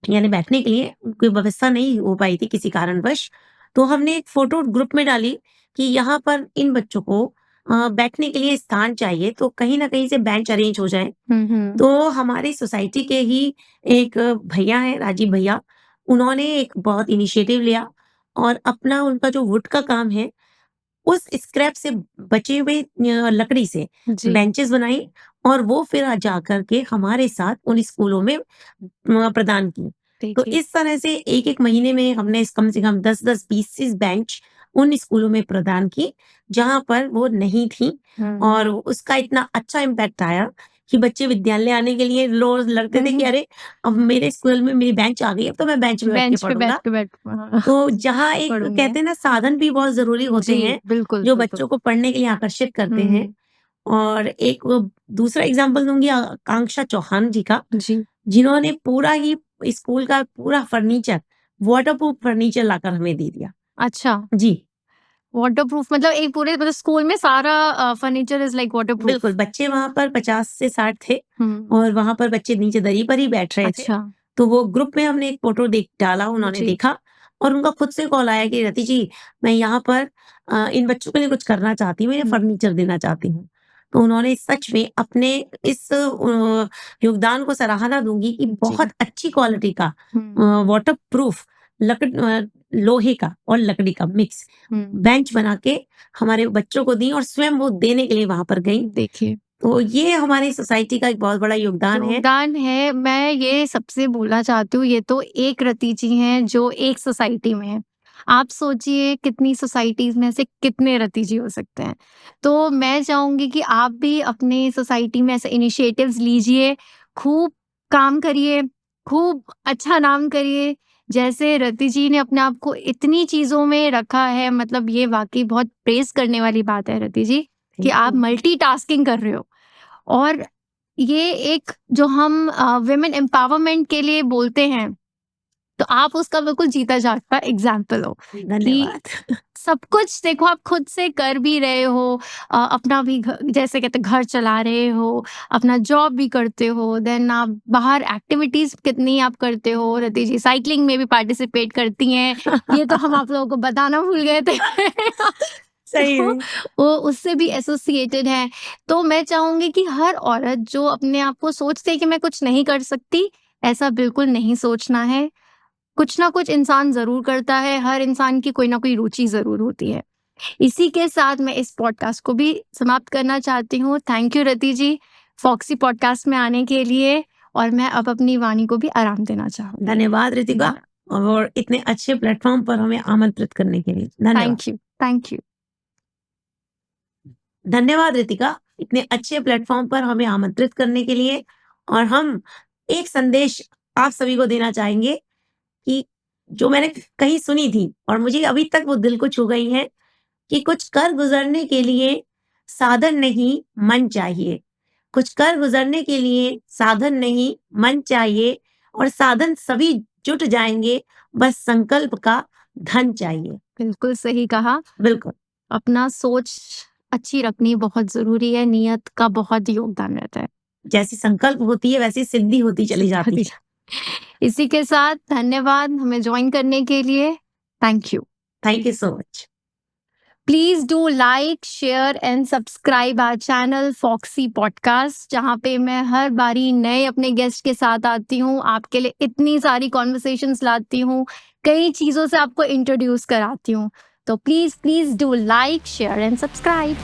S1: यानी बैठने के लिए कोई व्यवस्था नहीं हो पाई थी किसी कारणवश। तो हमने एक फ़ोटो ग्रुप में डाली कि यहाँ पर इन बच्चों को बैठने के लिए स्थान चाहिए, तो कहीं न कहीं से बेंच अरेंज हो जाएँ।
S2: हुँ, हुँ।
S1: तो हमारी सोसाइटी के ही एक भैया हैं, राजीव भैया, उन्होंने एक बहुत इनिशिएटिव लिया और अपना उनका जो वुड का काम है, उस स्क्रैप से बचे हुए लकड़ी से
S2: जी,
S1: बेंचेस बनाई और वो फिर जाकर के हमारे साथ उन स्कूलों में प्रदान की। तो
S2: देखिए।
S1: इस तरह से 1-1 महीने में हमने कम से कम 10-10, 20-20 बेंच उन स्कूलों में प्रदान की जहाँ पर वो नहीं थी, और उसका इतना अच्छा इम्पैक्ट आया कि बच्चे विद्यालय आने के लिए रोज लड़ते थे कि अरे अब मेरे स्कूल में मेरी बेंच आ गई, अब तो मैं बेंच पे बैठ के
S2: बेंच पे बैठ
S1: पढ़ूंगा।
S2: के
S1: तो जहाँ एक
S2: पढ़ूंगे।
S1: कहते हैं ना साधन भी बहुत जरूरी होते
S2: जी,
S1: हैं
S2: बिल्कुल,
S1: जो
S2: बिल्कुल।
S1: बच्चों को पढ़ने के लिए आकर्षित करते हैं। और एक वो दूसरा एग्जाम्पल दूंगी आकांक्षा चौहान जी का,
S2: जी,
S1: जिन्होंने पूरा ही स्कूल का पूरा फर्नीचर वाटरप्रूफ फर्नीचर लाकर हमें दे दिया।
S2: अच्छा,
S1: जी,
S2: वाटरप्रूफ मतलब एक पूरे मतलब स्कूल में सारा फर्नीचर इज़ लाइक वाटरप्रूफ?
S1: बिल्कुल। बच्चे वहां पर 50 से 60 थे,
S2: हुँ,
S1: और वहां पर बच्चे नीचे दरी पर ही बैठ रहे थे।
S2: अच्छा,
S1: तो वो ग्रुप में हमने एक फोटो देख डाला, उन्होंने
S2: जी,
S1: देखा, और उनका खुद से कॉल आया कि रति जी, मैं यहाँ पर इन बच्चों के लिए कुछ करना चाहती हूँ, इन्हें
S2: हुँ,
S1: फर्नीचर देना चाहती हूँ। तो उन्होंने सच में अपने इस योगदान को सराहना दूंगी कि
S2: जी,
S1: बहुत अच्छी क्वालिटी का
S2: हुँ,
S1: वाटर प्रूफ लोहे का और लकड़ी का मिक्स
S2: हुँ,
S1: बेंच बना के हमारे बच्चों को दी, और स्वयं वो देने के लिए वहां पर गई।
S2: देखिए,
S1: तो ये हमारी सोसाइटी का एक बहुत बड़ा योगदान है।
S2: योगदान है। मैं ये सबसे बोलना चाहती हूँ, ये तो एक रति जी हैं जो एक सोसाइटी में हैं। आप सोचिए कितनी सोसाइटीज़ में ऐसे कितने रति जी हो सकते हैं। तो मैं चाहूँगी कि आप भी अपने सोसाइटी में ऐसे इनिशिएटिव्स लीजिए, खूब काम करिए, खूब अच्छा नाम करिए। जैसे रति जी ने अपने आप को इतनी चीज़ों में रखा है, मतलब ये वाक़ई बहुत प्रेज़ करने वाली बात है रति जी, कि
S1: थैंक
S2: आप
S1: यू।
S2: मल्टीटास्किंग कर रहे हो। और ये एक जो हम वुमेन एम्पावरमेंट के लिए बोलते हैं, तो आप उसका बिल्कुल जीता जागता एग्जाम्पल हो कि
S1: धन्यवाद।
S2: सब कुछ देखो आप खुद से कर भी रहे हो, अपना भी जैसे कहते हैं घर चला रहे हो, अपना जॉब भी करते हो, देन आप बाहर एक्टिविटीज कितनी आप करते हो। रति जी साइकिलिंग में भी पार्टिसिपेट करती हैं, ये तो हम आप लोगों को बताना भूल गए थे।
S1: सही
S2: तो
S1: में।
S2: वो उससे भी एसोसिएटेड है। तो मैं चाहूंगी कि हर औरत जो अपने आप को सोचती है कि मैं कुछ नहीं कर सकती, ऐसा बिल्कुल नहीं सोचना है। कुछ ना कुछ इंसान ज़रूर करता है, हर इंसान की कोई ना कोई रुचि ज़रूर होती है। इसी के साथ मैं इस पॉडकास्ट को भी समाप्त करना चाहती हूँ। Thank you Rati ji, Foxy podcast में आने के लिए, और मैं अब अपनी वाणी को भी आराम देना चाहूँगी।
S1: धन्यवाद रितिका, और इतने अच्छे प्लेटफॉर्म पर हमें आमंत्रित करने के लिए धन्यवाद।
S2: Thank you, thank you.
S1: धन्यवाद रितिका, इतने अच्छे प्लेटफॉर्म पर हमें आमंत्रित करने के लिए। और हम एक संदेश आप सभी को देना चाहेंगे कि जो मैंने कहीं सुनी थी और मुझे अभी तक वो दिल को छू गई है, कि कुछ कर गुजरने के लिए साधन नहीं मन चाहिए। कुछ कर गुजरने के लिए साधन नहीं मन चाहिए, और साधन सभी जुट जाएंगे, बस संकल्प का धन चाहिए।
S2: बिल्कुल सही कहा।
S1: बिल्कुल।
S2: अपना सोच अच्छी रखनी बहुत ज़रूरी है, नियत का बहुत योगदान रहता है।
S1: जैसी संकल्प होती है वैसी सिद्धि होती चली जाती है।
S2: इसी के साथ धन्यवाद हमें जॉइन करने के लिए। Thank you.
S1: Thank you so much.
S2: Please do like, share and subscribe our channel Foxy podcast, जहाँ पे मैं हर बारी नए अपने गेस्ट के साथ आती हूँ, आपके लिए इतनी सारी कॉन्वर्सेशंस लाती हूँ, कई चीज़ों से आपको इंट्रोड्यूस कराती हूँ। तो please please do like, share and subscribe.